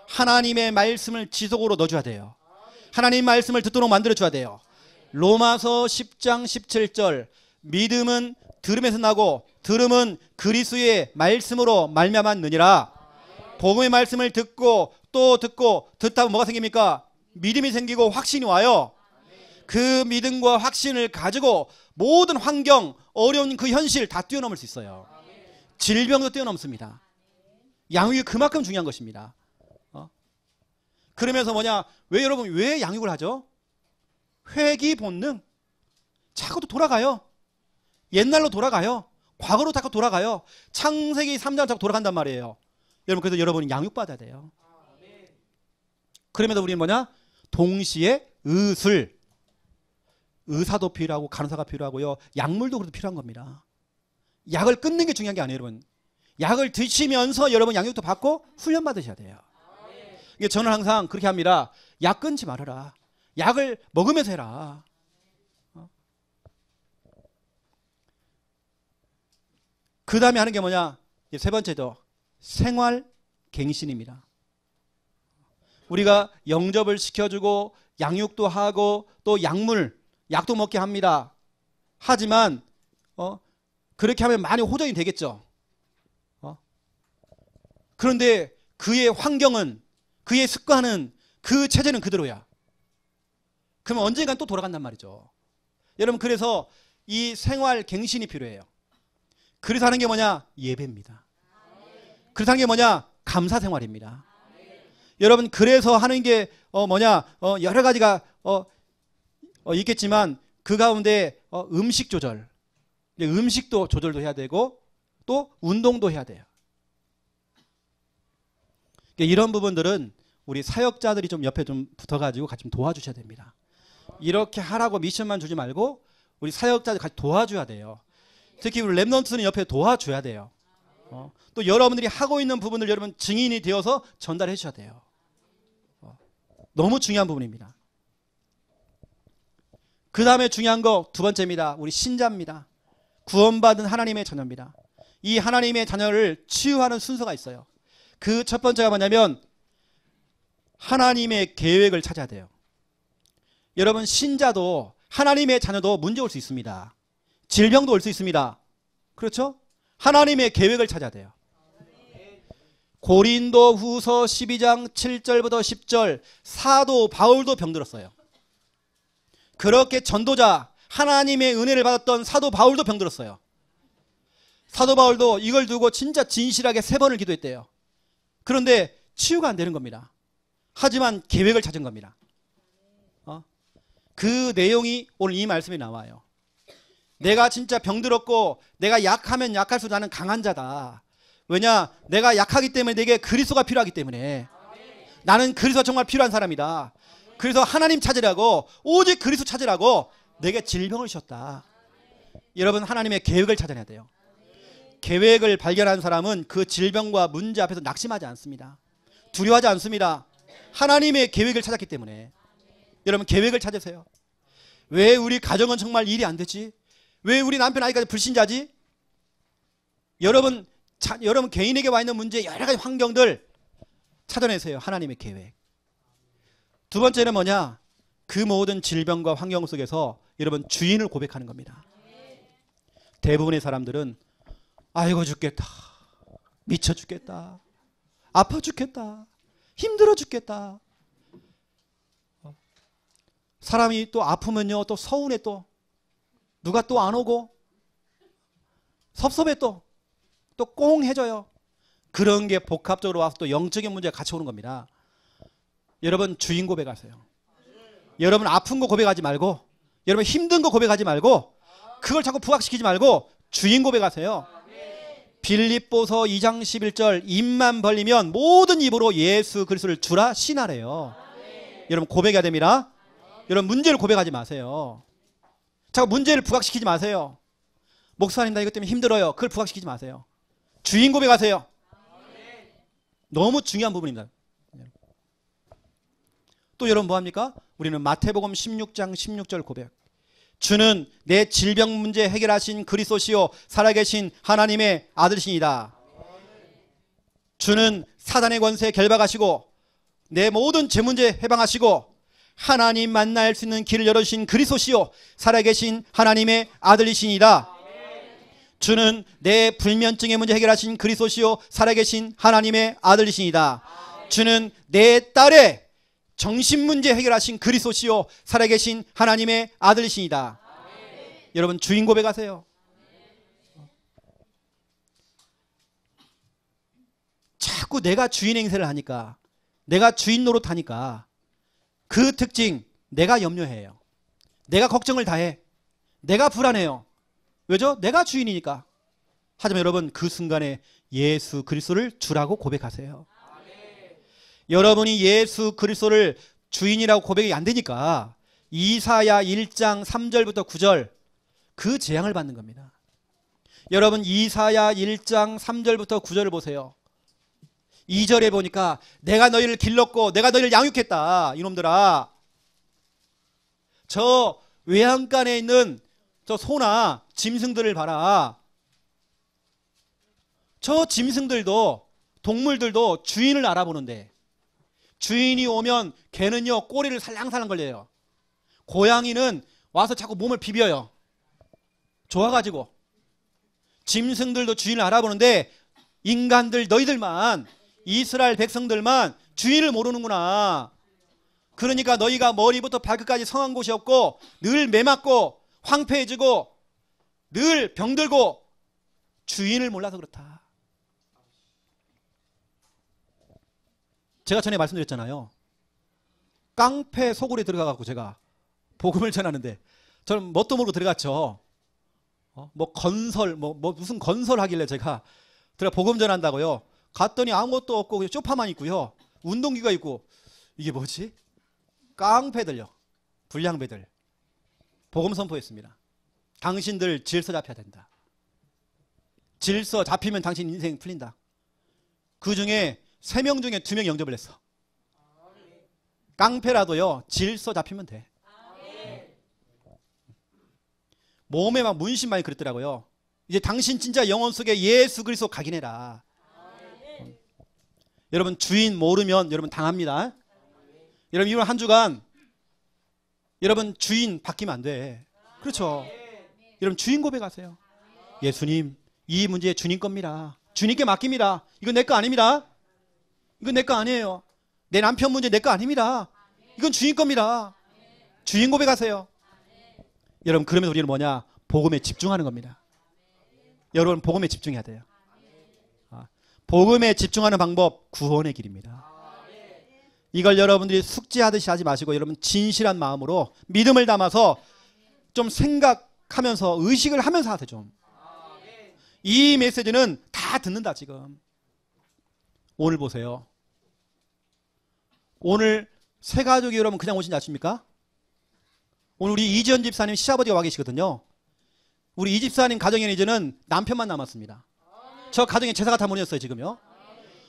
하나님의 말씀을 지속으로 넣어줘야 돼요. 하나님 말씀을 듣도록 만들어줘야 돼요. 로마서 10장 17절 믿음은 들음에서 나고 들음은 그리스도의 말씀으로 말미암았느니라. 복음의 말씀을 듣고 또 듣고 듣다 보면 뭐가 생깁니까? 믿음이 생기고 확신이 와요. 그 믿음과 확신을 가지고 모든 환경, 어려운 그 현실 다 뛰어넘을 수 있어요. 질병도 뛰어넘습니다. 양육이 그만큼 중요한 것입니다. 그러면서 뭐냐? 왜 여러분 왜 양육을 하죠? 회귀 본능. 자꾸 돌아가요. 옛날로 돌아가요. 과거로 자꾸 돌아가요. 창세기 3장 자꾸 돌아간단 말이에요. 여러분 그래서 여러분이 양육받아야 돼요. 그러면서 우리는 뭐냐? 동시에 의사도 필요하고 간호사가 필요하고요. 약물도 그래도 필요한 겁니다. 약을 끊는 게 중요한 게 아니에요, 여러분. 약을 드시면서 여러분 양육도 받고 훈련 받으셔야 돼요. 저는 항상 그렇게 합니다. 약 끊지 말아라. 약을 먹으면서 해라. 그 다음에 하는 게 뭐냐? 세 번째도 생활갱신입니다. 우리가 영접을 시켜주고 양육도 하고 또 약도 먹게 합니다. 하지만 그렇게 하면 많이 호전이 되겠죠. 그런데 그의 환경은 그의 습관은 그 체제는 그대로야. 그러면 언젠간 또 돌아간단 말이죠. 여러분 그래서 이 생활갱신이 필요해요. 그래서 하는 게 뭐냐? 예배입니다. 그래서 하는 게 뭐냐? 감사생활입니다. 여러분 그래서 하는 게 여러 가지가 있겠지만 그 가운데 음식 조절, 음식도 조절도 해야 되고 또 운동도 해야 돼요. 이런 부분들은 우리 사역자들이 좀 옆에 좀 붙어가지고 같이 좀 도와주셔야 됩니다. 이렇게 하라고 미션만 주지 말고 우리 사역자들 같이 도와줘야 돼요. 특히 우리 렘넌트는 옆에 도와줘야 돼요. 또 여러분들이 하고 있는 부분을 여러분 증인이 되어서 전달해 주셔야 돼요. 너무 중요한 부분입니다. 그 다음에 중요한 거 두 번째입니다. 우리 신자입니다. 구원받은 하나님의 자녀입니다. 이 하나님의 자녀를 치유하는 순서가 있어요. 그 첫 번째가 뭐냐면 하나님의 계획을 찾아야 돼요. 여러분 신자도 하나님의 자녀도 문제 올 수 있습니다. 질병도 올 수 있습니다. 그렇죠? 하나님의 계획을 찾아야 돼요. 고린도 후서 12장 7절부터 10절 사도 바울도 병들었어요. 그렇게 전도자 하나님의 은혜를 받았던 사도 바울도 병들었어요. 사도 바울도 이걸 두고 진짜 진실하게 3번을 기도했대요. 그런데 치유가 안 되는 겁니다. 하지만 계획을 찾은 겁니다. 그 내용이 오늘 이 말씀에 나와요. 내가 진짜 병들었고 내가 약하면 약할수록 나는 강한 자다. 왜냐? 내가 약하기 때문에 내게 그리스도가 필요하기 때문에 나는 그리스도가 정말 필요한 사람이다. 그래서 하나님 찾으라고 오직 그리스도 찾으라고 내게 질병을 주셨다. 여러분 하나님의 계획을 찾아내야 돼요. 계획을 발견한 사람은 그 질병과 문제 앞에서 낙심하지 않습니다. 두려워하지 않습니다. 하나님의 계획을 찾았기 때문에. 여러분 계획을 찾으세요. 왜 우리 가정은 정말 일이 안 되지? 왜 우리 남편 아이까지 불신자지? 여러분 개인에게 와 있는 문제 여러 가지 환경들 찾아내세요. 하나님의 계획. 두 번째는 뭐냐? 그 모든 질병과 환경 속에서 여러분 주인을 고백하는 겁니다. 대부분의 사람들은 아이고 죽겠다. 미쳐 죽겠다. 아파 죽겠다. 힘들어 죽겠다. 사람이 또 아프면요 또 서운해 또 누가 또 안 오고 섭섭해 또 꽁해져요. 그런 게 복합적으로 와서 또 영적인 문제가 같이 오는 겁니다. 여러분 주인 고백하세요. 여러분 아픈 거 고백하지 말고 여러분 힘든 거 고백하지 말고 그걸 자꾸 부각시키지 말고 주인 고백하세요. 빌립보서 2장 11절 입만 벌리면 모든 입으로 예수 그리스도를 주라 신하래요. 여러분 고백해야 됩니다. 여러분 문제를 고백하지 마세요. 자꾸 문제를 부각시키지 마세요. 목사님 나 이것 때문에 힘들어요. 그걸 부각시키지 마세요. 주인 고백하세요. 너무 중요한 부분입니다. 또 여러분 뭐합니까? 우리는 마태복음 16장 16절 고백. 주는 내 질병 문제 해결하신 그리스도시요 살아계신 하나님의 아들이시니다. 주는 사단의 권세 결박하시고 내 모든 죄 문제 해방하시고 하나님 만날 수 있는 길을 열어주신 그리스도시요 살아계신 하나님의 아들이시니다. 주는 내 불면증의 문제 해결하신 그리스도시요 살아계신 하나님의 아들이시니다. 주는 내 딸의 정신 문제 해결하신 그리스도시요 살아계신 하나님의 아들이시니다. 여러분 주인 고백하세요. 자꾸 내가 주인 행세를 하니까 내가 주인 노릇하니까 그 특징 내가 염려해요. 내가 걱정을 다해. 내가 불안해요. 왜죠? 내가 주인이니까. 하지만 여러분 그 순간에 예수 그리스도를 주라고 고백하세요. 여러분이 예수 그리스도를 주인이라고 고백이 안 되니까 이사야 1장 3절부터 9절 그 재앙을 받는 겁니다. 여러분 이사야 1장 3절부터 9절을 보세요. 2절에 보니까 내가 너희를 길렀고 내가 너희를 양육했다. 이놈들아. 저 외양간에 있는 저 소나 짐승들을 봐라. 저 짐승들도 동물들도 주인을 알아보는데 주인이 오면 개는요 꼬리를 살랑살랑 걸려요. 고양이는 와서 자꾸 몸을 비벼요. 좋아가지고. 짐승들도 주인을 알아보는데 인간들 너희들만 이스라엘 백성들만 주인을 모르는구나. 그러니까 너희가 머리부터 발끝까지 성한 곳이 없고 늘 매맞고 황폐해지고 늘 병들고 주인을 몰라서 그렇다. 제가 전에 말씀드렸잖아요. 깡패 소굴에 들어가갖고 제가 복음을 전하는데 저는 뭣도 모르고 들어갔죠. 뭐 건설 뭐 무슨 건설 하길래 제가 들어가 복음 전한다고요. 갔더니 아무것도 없고 그냥 소파만 있고요. 운동기가 있고 이게 뭐지? 깡패들요. 불량배들. 복음 선포했습니다. 당신들 질서 잡혀야 된다. 질서 잡히면 당신 인생 풀린다. 그 중에 3명 중에 2명 영접을 했어. 깡패라도요 질서 잡히면 돼. 몸에 막 문신 많이 그랬더라고요. 이제 당신 진짜 영혼 속에 예수 그리스도 각인해라. 여러분 주인 모르면 여러분 당합니다. 여러분 이번 한 주간 여러분 주인 바뀌면 안 돼. 그렇죠. 여러분 주인 고백하세요. 예수님, 이 문제 주님 겁니다. 주님께 맡깁니다. 이건 내 거 아닙니다. 이건 내 거 아니에요. 내 남편 문제 내 거 아닙니다. 이건 주인 겁니다. 주인 고백하세요. 여러분 그러면 우리는 뭐냐? 복음에 집중하는 겁니다. 여러분 복음에 집중해야 돼요. 복음에 집중하는 방법, 구원의 길입니다. 이걸 여러분들이 숙지하듯이 하지 마시고 여러분 진실한 마음으로 믿음을 담아서 좀 생각하면서 의식을 하면서 하세요. 좀. 이 메시지는 다 듣는다 지금. 오늘 보세요. 오늘 새 가족이 여러분 그냥 오신 줄 아십니까? 오늘 우리 이지연 집사님 시아버지가 와 계시거든요. 우리 이 집사님 가정에는 이제는 남편만 남았습니다. 저 가정에 제사가 다 무너졌어요 지금요.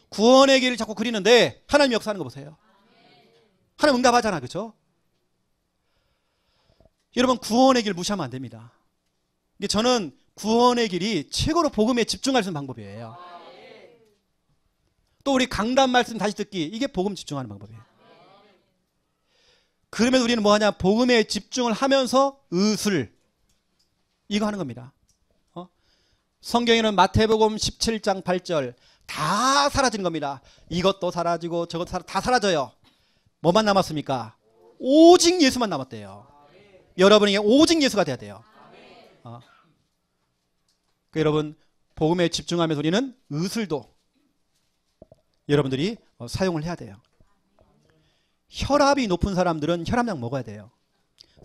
구원의 길을 자꾸 그리는데 하나님 역사하는 거 보세요. 하나님 응답하잖아, 그렇죠? 여러분 구원의 길 무시하면 안 됩니다. 이게 저는 구원의 길이 최고로 복음에 집중할 수 있는 방법이에요. 또 우리 강단 말씀 다시 듣기, 이게 복음 집중하는 방법이에요. 그러면 우리는 뭐하냐? 복음에 집중을 하면서 의술 이거 하는 겁니다. 성경에는 마태복음 17장 8절 다 사라지는 겁니다. 이것도 사라지고 저것도 다 사라져요. 뭐만 남았습니까? 오직 예수만 남았대요. 여러분에게 오직 예수가 돼야 돼요. 여러분 복음에 집중하면서 우리는 의술도 여러분들이 사용을 해야 돼요. 혈압이 높은 사람들은 혈압약 먹어야 돼요.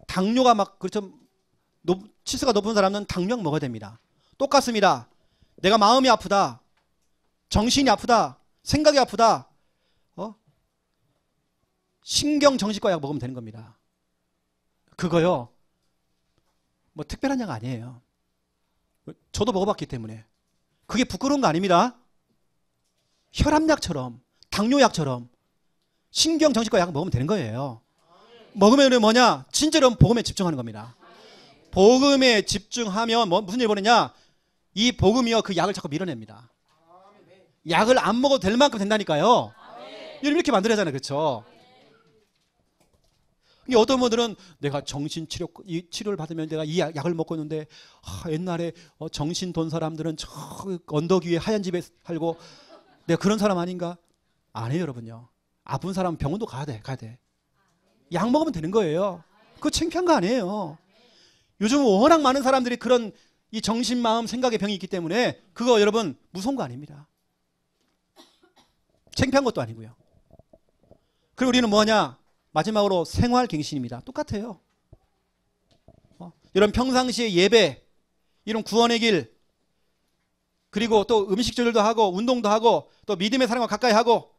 당뇨가 막 그렇죠. 치수가 높은 사람은 당뇨약 먹어야 됩니다. 똑같습니다. 내가 마음이 아프다, 정신이 아프다, 생각이 아프다, 신경정신과 약 먹으면 되는 겁니다. 그거요 뭐 특별한 약 아니에요. 저도 먹어봤기 때문에. 그게 부끄러운 거 아닙니다. 혈압약처럼 당뇨약처럼 신경정신과 약 먹으면 되는 거예요. 먹으면 뭐냐? 진짜로 복음에 집중하는 겁니다. 복음에 집중하면 무슨 일이 벌어지냐? 이 복음이요 그 약을 자꾸 밀어냅니다. 약을 안 먹어도 될 만큼 된다니까요. 이렇게 만들어야잖아요, 그렇죠? 어떤 분들은 내가 치료를 받으면 내가 이 약을 먹고 있는데 옛날에 정신 돈 사람들은 저 언덕 위에 하얀 집에 살고 내가 그런 사람 아닌가? 아니에요, 여러분요. 아픈 사람은 병원도 가야 돼. 약 먹으면 되는 거예요. 그거 창피한 거 아니에요. 요즘 워낙 많은 사람들이 그런 이 정신, 마음, 생각의 병이 있기 때문에 그거 여러분 무서운 거 아닙니다. 창피한 것도 아니고요. 그리고 우리는 뭐냐? 마지막으로 생활갱신입니다. 똑같아요. 이런 평상시에 예배, 이런 구원의 길, 그리고 또 음식 조절도 하고 운동도 하고 또 믿음의 사람과 가까이 하고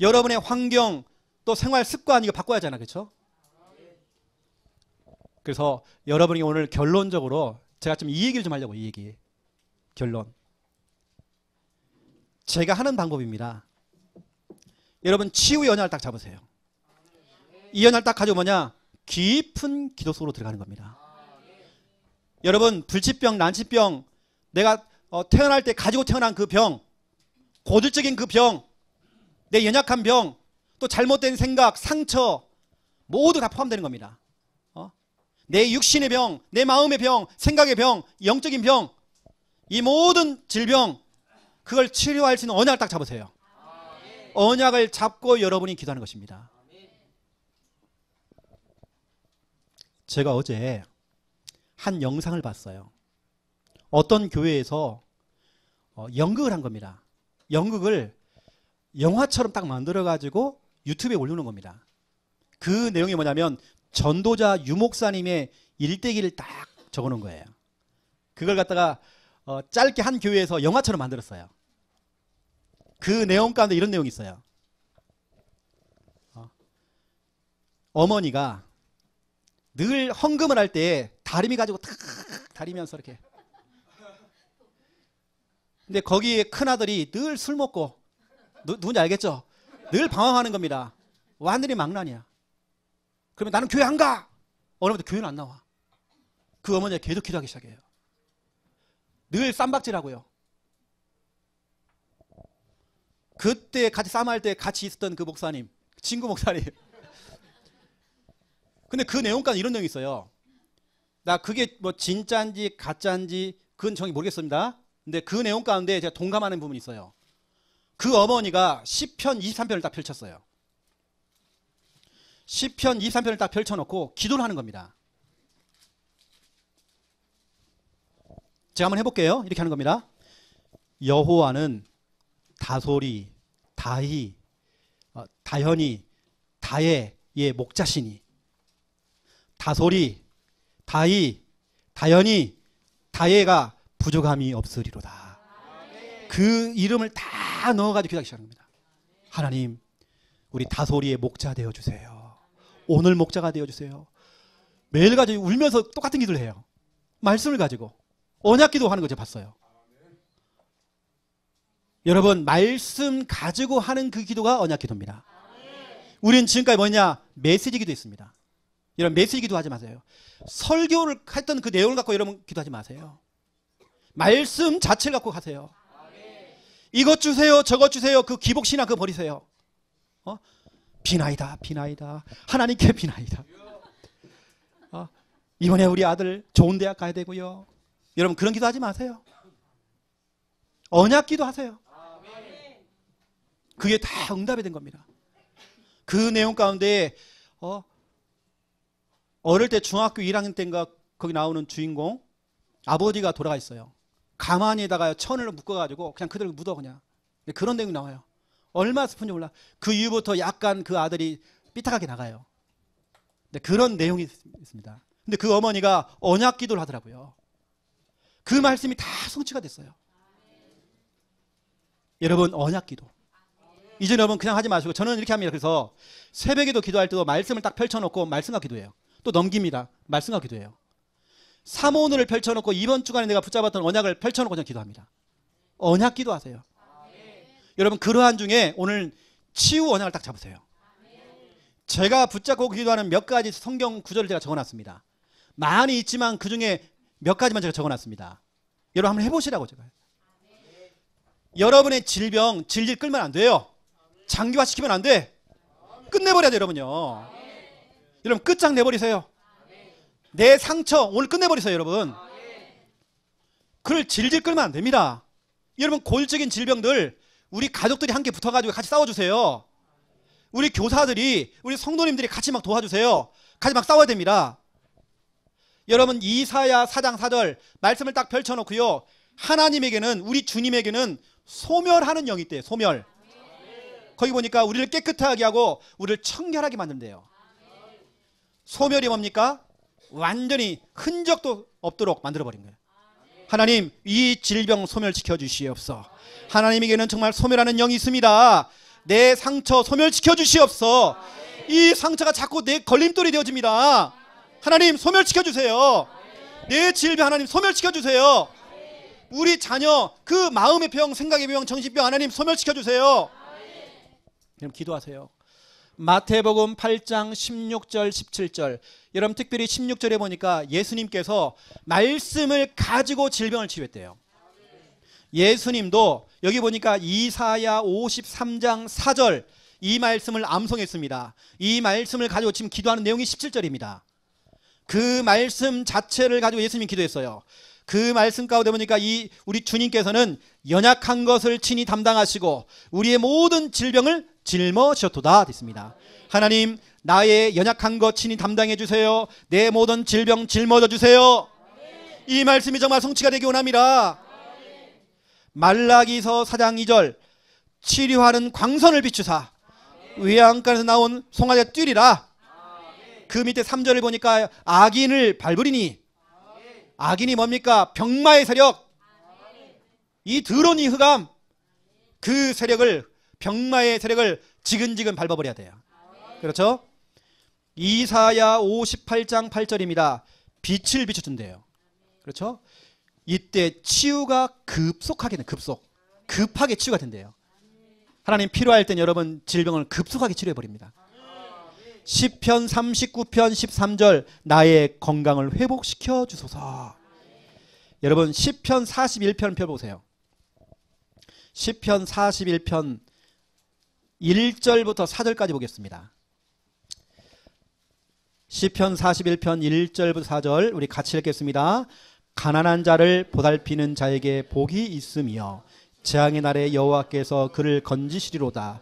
여러분의 환경 또 생활 습관 이거 바꿔야 하잖아요, 그렇죠? 그래서 여러분이 오늘 결론적으로 제가 좀 이 얘기를 좀 하려고. 이 얘기 결론 제가 하는 방법입니다. 여러분 치유 연약을 딱 잡으세요. 이 연약을 딱 가지고 뭐냐? 깊은 기도 속으로 들어가는 겁니다. 여러분 불치병, 난치병, 내가 태어날 때 가지고 태어난 그 병, 고질적인 그 병, 내 연약한 병, 또 잘못된 생각, 상처 모두 다 포함되는 겁니다. 내 육신의 병, 내 마음의 병, 생각의 병, 영적인 병, 이 모든 질병 그걸 치료할 수 있는 언약을 딱 잡으세요. 언약을 잡고 여러분이 기도하는 것입니다. 제가 어제 한 영상을 봤어요. 어떤 교회에서 연극을 한 겁니다. 연극을 영화처럼 딱 만들어가지고 유튜브에 올리는 겁니다. 그 내용이 뭐냐면 전도자 유목사님의 일대기를 딱 적어놓은 거예요. 그걸 갖다가 짧게 한 교회에서 영화처럼 만들었어요. 그 내용 가운데 이런 내용이 있어요. 어머니가 늘 헌금을 할 때 다리미 가지고 탁 다리면서 이렇게. 근데 거기에 큰아들이 늘 술 먹고 누군지 알겠죠? 늘 방황하는 겁니다. 완전히 망난이야. 그러면 나는 교회 안 가! 어느 날부터 교회는 안 나와. 그 어머니가 계속 기도하기 시작해요. 늘 쌈박질하고요. 그때 같이 싸움할 때 같이 있었던 그 목사님, 친구 목사님. 근데 그 내용 가운데 이런 내용이 있어요. 나 그게 뭐 진짜인지 가짜인지 그건 정확히 모르겠습니다. 근데 그 내용 가운데 제가 동감하는 부분이 있어요. 그 어머니가 시편 23편을 딱 펼쳤어요. 시편 23편을 딱 펼쳐놓고 기도를 하는 겁니다. 제가 한번 해볼게요. 이렇게 하는 겁니다. 여호와는 다소리, 다희, 다현이, 다혜의 목자시니 다소리, 다희, 다현이, 다혜가 부족함이 없으리로다. 그 이름을 다 넣어가지고 기도하기 시작합니다. 하나님, 우리 다소리의 목자 되어주세요. 오늘 목자가 되어주세요. 매일같이 울면서 똑같은 기도를 해요. 말씀을 가지고 언약 기도하는 거 제가 봤어요. 여러분, 말씀 가지고 하는 그 기도가 언약 기도입니다. 우리는 지금까지 뭐냐? 메시지 기도 했습니다. 여러분, 메시지 기도 하지 마세요. 설교를 했던 그 내용을 갖고 여러분 기도하지 마세요. 말씀 자체를 갖고 가세요. 이것 주세요, 저것 주세요. 그 기복신앙 그거 버리세요. 비나이다, 비나이다. 하나님께 비나이다. 이번에 우리 아들 좋은 대학 가야 되고요. 여러분, 그런 기도 하지 마세요. 언약 기도 하세요. 그게 다 응답이 된 겁니다. 그 내용 가운데 어릴 때 중학교 1학년 때인가 거기 나오는 주인공 아버지가 돌아가 있어요. 가만히다가 천을 묶어가지고 그냥 그대로 묻어 그냥. 그런 내용이 나와요. 얼마나 슬픈지 몰라. 그 이후부터 약간 그 아들이 삐딱하게 나가요. 근데 그런 내용이 있습니다. 근데 그 어머니가 언약 기도를 하더라고요. 그 말씀이 다 성취가 됐어요. 여러분, 언약 기도. 이제 여러분 그냥 하지 마시고 저는 이렇게 합니다. 그래서 새벽에도 기도할 때도 말씀을 딱 펼쳐놓고 말씀과 기도해요. 또 넘깁니다. 말씀과 기도해요. 사모론을 펼쳐놓고 이번 주간에 내가 붙잡았던 언약을 펼쳐놓고 그냥 기도합니다. 언약 기도하세요. 여러분, 그러한 중에 오늘 치유 언약을 딱 잡으세요. 제가 붙잡고 기도하는 몇 가지 성경 구절을 제가 적어놨습니다. 많이 있지만 그 중에 몇 가지만 제가 적어놨습니다. 여러분 한번 해보시라고 제가. 여러분의 질병 질질 끌면 안 돼요. 장기화 시키면 안 돼. 끝내버려야 돼요, 여러분요. 여러분 끝장내버리세요. 내 상처 오늘 끝내버리세요, 여러분. 그걸 질질 끌면 안 됩니다. 여러분, 골적인 질병들 우리 가족들이 함께 붙어가지고 같이 싸워주세요. 우리 교사들이, 우리 성도님들이 같이 막 도와주세요. 같이 막 싸워야 됩니다. 여러분, 이사야 4장 4절 말씀을 딱 펼쳐놓고요. 하나님에게는, 우리 주님에게는 소멸하는 영이 있대요. 소멸. 거기 보니까 우리를 깨끗하게 하고 우리를 청결하게 만든대요. 소멸이 뭡니까? 완전히 흔적도 없도록 만들어버린 거예요. 하나님, 이 질병 소멸시켜 주시옵소서. 하나님에게는 정말 소멸하는 영이 있습니다. 내 상처 소멸시켜 주시옵소서. 이 상처가 자꾸 내 걸림돌이 되어집니다. 하나님, 소멸시켜 주세요. 내 질병 하나님 소멸시켜 주세요. 우리 자녀 그 마음의 병, 생각의 병, 정신병 하나님 소멸시켜 주세요. 여러분 기도하세요. 마태복음 8장 16절 17절. 여러분 특별히 16절에 보니까 예수님께서 말씀을 가지고 질병을 치유했대요. 예수님도 여기 보니까 이사야 53장 4절 이 말씀을 암송했습니다. 이 말씀을 가지고 지금 기도하는 내용이 17절입니다. 그 말씀 자체를 가지고 예수님이 기도했어요. 그 말씀 가운데 보니까 우리 주님께서는 연약한 것을 친히 담당하시고 우리의 모든 질병을 짊어지셨도다 됐습니다. 하나님, 나의 연약한 것 친히 담당해 주세요. 내 모든 질병 짊어져 주세요. 이 말씀이 정말 성취가 되기 원합니다. 말라기서 4장 2절 치료하는 광선을 비추사 외양간에서 나온 송아지가 뛰리라. 그 밑에 3절을 보니까 악인을 밟으리니, 악인이 뭡니까? 병마의 세력, 이 더러운 이 흑암, 그 세력을, 병마의 세력을 지근지근 밟아버려야 돼요. 그렇죠? 이사야 58장 8절입니다. 빛을 비춰준대요. 그렇죠? 이때 치유가 급속하게 돼. 급하게 치유가 된대요. 하나님, 필요할 땐 여러분 질병을 급속하게 치료해버립니다. 시편 39편 13절 나의 건강을 회복시켜 주소서. 여러분 시편 41편 펴보세요. 시편 41편 1절부터 4절까지 보겠습니다. 시편 41편 1절부터 4절 우리 같이 읽겠습니다. 가난한 자를 보살피는 자에게 복이 있으며 재앙의 날에 여호와께서 그를 건지시리로다.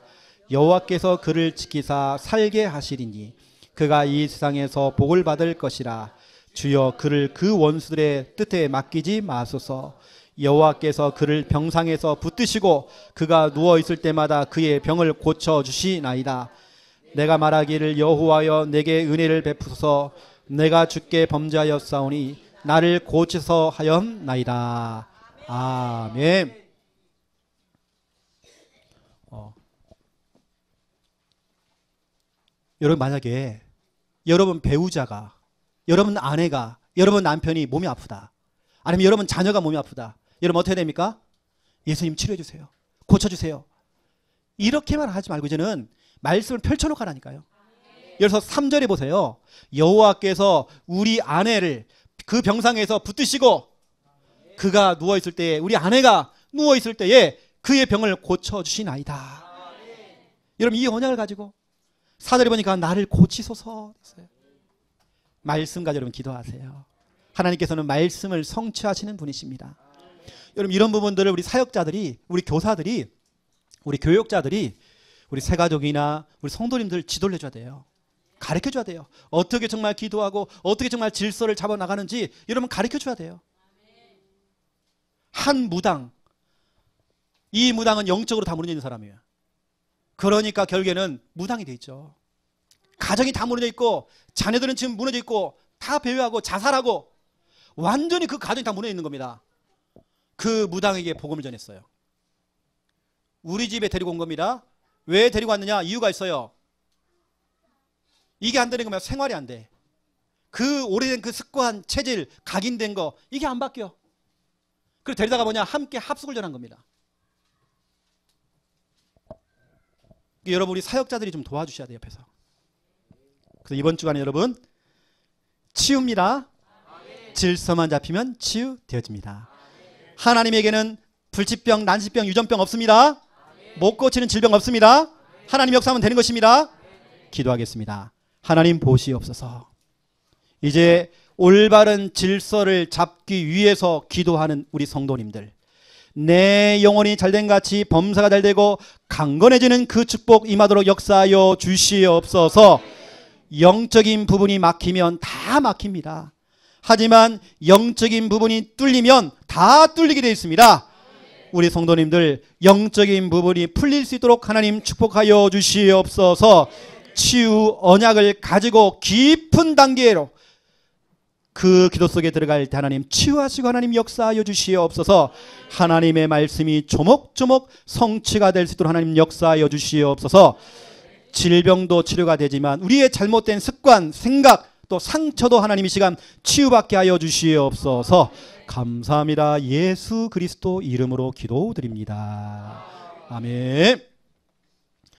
여호와께서 그를 지키사 살게 하시리니 그가 이 세상에서 복을 받을 것이라. 주여 그를 그 원수들의 뜻에 맡기지 마소서. 여호와께서 그를 병상에서 붙드시고 그가 누워 있을 때마다 그의 병을 고쳐 주시나이다. 내가 말하기를 여호와여 내게 은혜를 베푸소서. 내가 주께 범죄하였사오니 나를 고치소 하였나이다. 아멘. 여러분 만약에 여러분 배우자가, 여러분 아내가, 여러분 남편이 몸이 아프다, 아니면 여러분 자녀가 몸이 아프다, 여러분 어떻게 됩니까? 예수님 치료해 주세요, 고쳐주세요, 이렇게만 하지 말고 이제는 말씀을 펼쳐놓고 하라니까요. 그래서 3절에 보세요. 여호와께서 우리 아내를 그 병상에서 붙드시고 그가 누워있을 때에, 우리 아내가 누워있을 때에 그의 병을 고쳐주시나이다. 여러분 이 언약을 가지고 4절에 보니까 나를 고치소서 했어요. 말씀 가지고 여러분 기도하세요. 하나님께서는 말씀을 성취하시는 분이십니다. 여러분 이런 부분들을 우리 사역자들이, 우리 교사들이, 우리 교육자들이, 우리 새가족이나 우리 성도님들 지도를 해줘야 돼요. 가르쳐줘야 돼요. 어떻게 정말 기도하고 어떻게 정말 질서를 잡아나가는지 여러분 가르쳐줘야 돼요. 한 무당, 이 무당은 영적으로 다 무너져 있는 사람이에요. 그러니까 결국에는 무당이 돼 있죠. 가정이 다 무너져 있고 자녀들은 지금 무너져 있고 다 배회하고 자살하고 완전히 그 가정이 다 무너져 있는 겁니다. 그 무당에게 복음을 전했어요. 우리 집에 데리고 온 겁니다. 왜 데리고 왔느냐? 이유가 있어요. 이게 안 되는 거면 생활이 안 돼. 그 오래된 그 습관, 체질, 각인된 거 이게 안 바뀌어. 그래서 데리다가 뭐냐? 함께 합숙을 전한 겁니다. 여러분 우리 사역자들이 좀 도와주셔야 돼요. 옆에서. 그래서 이번 주간에 여러분 치유입니다. 질서만 잡히면 치유되어집니다. 하나님에게는 불치병, 난치병, 유전병 없습니다. 못 고치는 질병 없습니다. 하나님 역사하면 되는 것입니다. 기도하겠습니다. 하나님 보시옵소서. 이제 올바른 질서를 잡기 위해서 기도하는 우리 성도님들, 내 영혼이 잘된 같이 범사가 잘되고 강건해지는 그 축복 임하도록 역사하여 주시옵소서. 영적인 부분이 막히면 다 막힙니다. 하지만 영적인 부분이 뚫리면 다 뚫리게 되어 있습니다. 우리 성도님들 영적인 부분이 풀릴 수 있도록 하나님 축복하여 주시옵소서. 치유 언약을 가지고 깊은 단계로 그 기도 속에 들어갈 때 하나님 치유하시고 하나님 역사하여 주시옵소서. 하나님의 말씀이 조목조목 성취가 될 수 있도록 하나님 역사하여 주시옵소서. 질병도 치료가 되지만 우리의 잘못된 습관, 생각, 또 상처도 하나님 이 시간 치유받게 하여 주시옵소서. 감사합니다. 예수 그리스도 이름으로 기도드립니다. 아멘.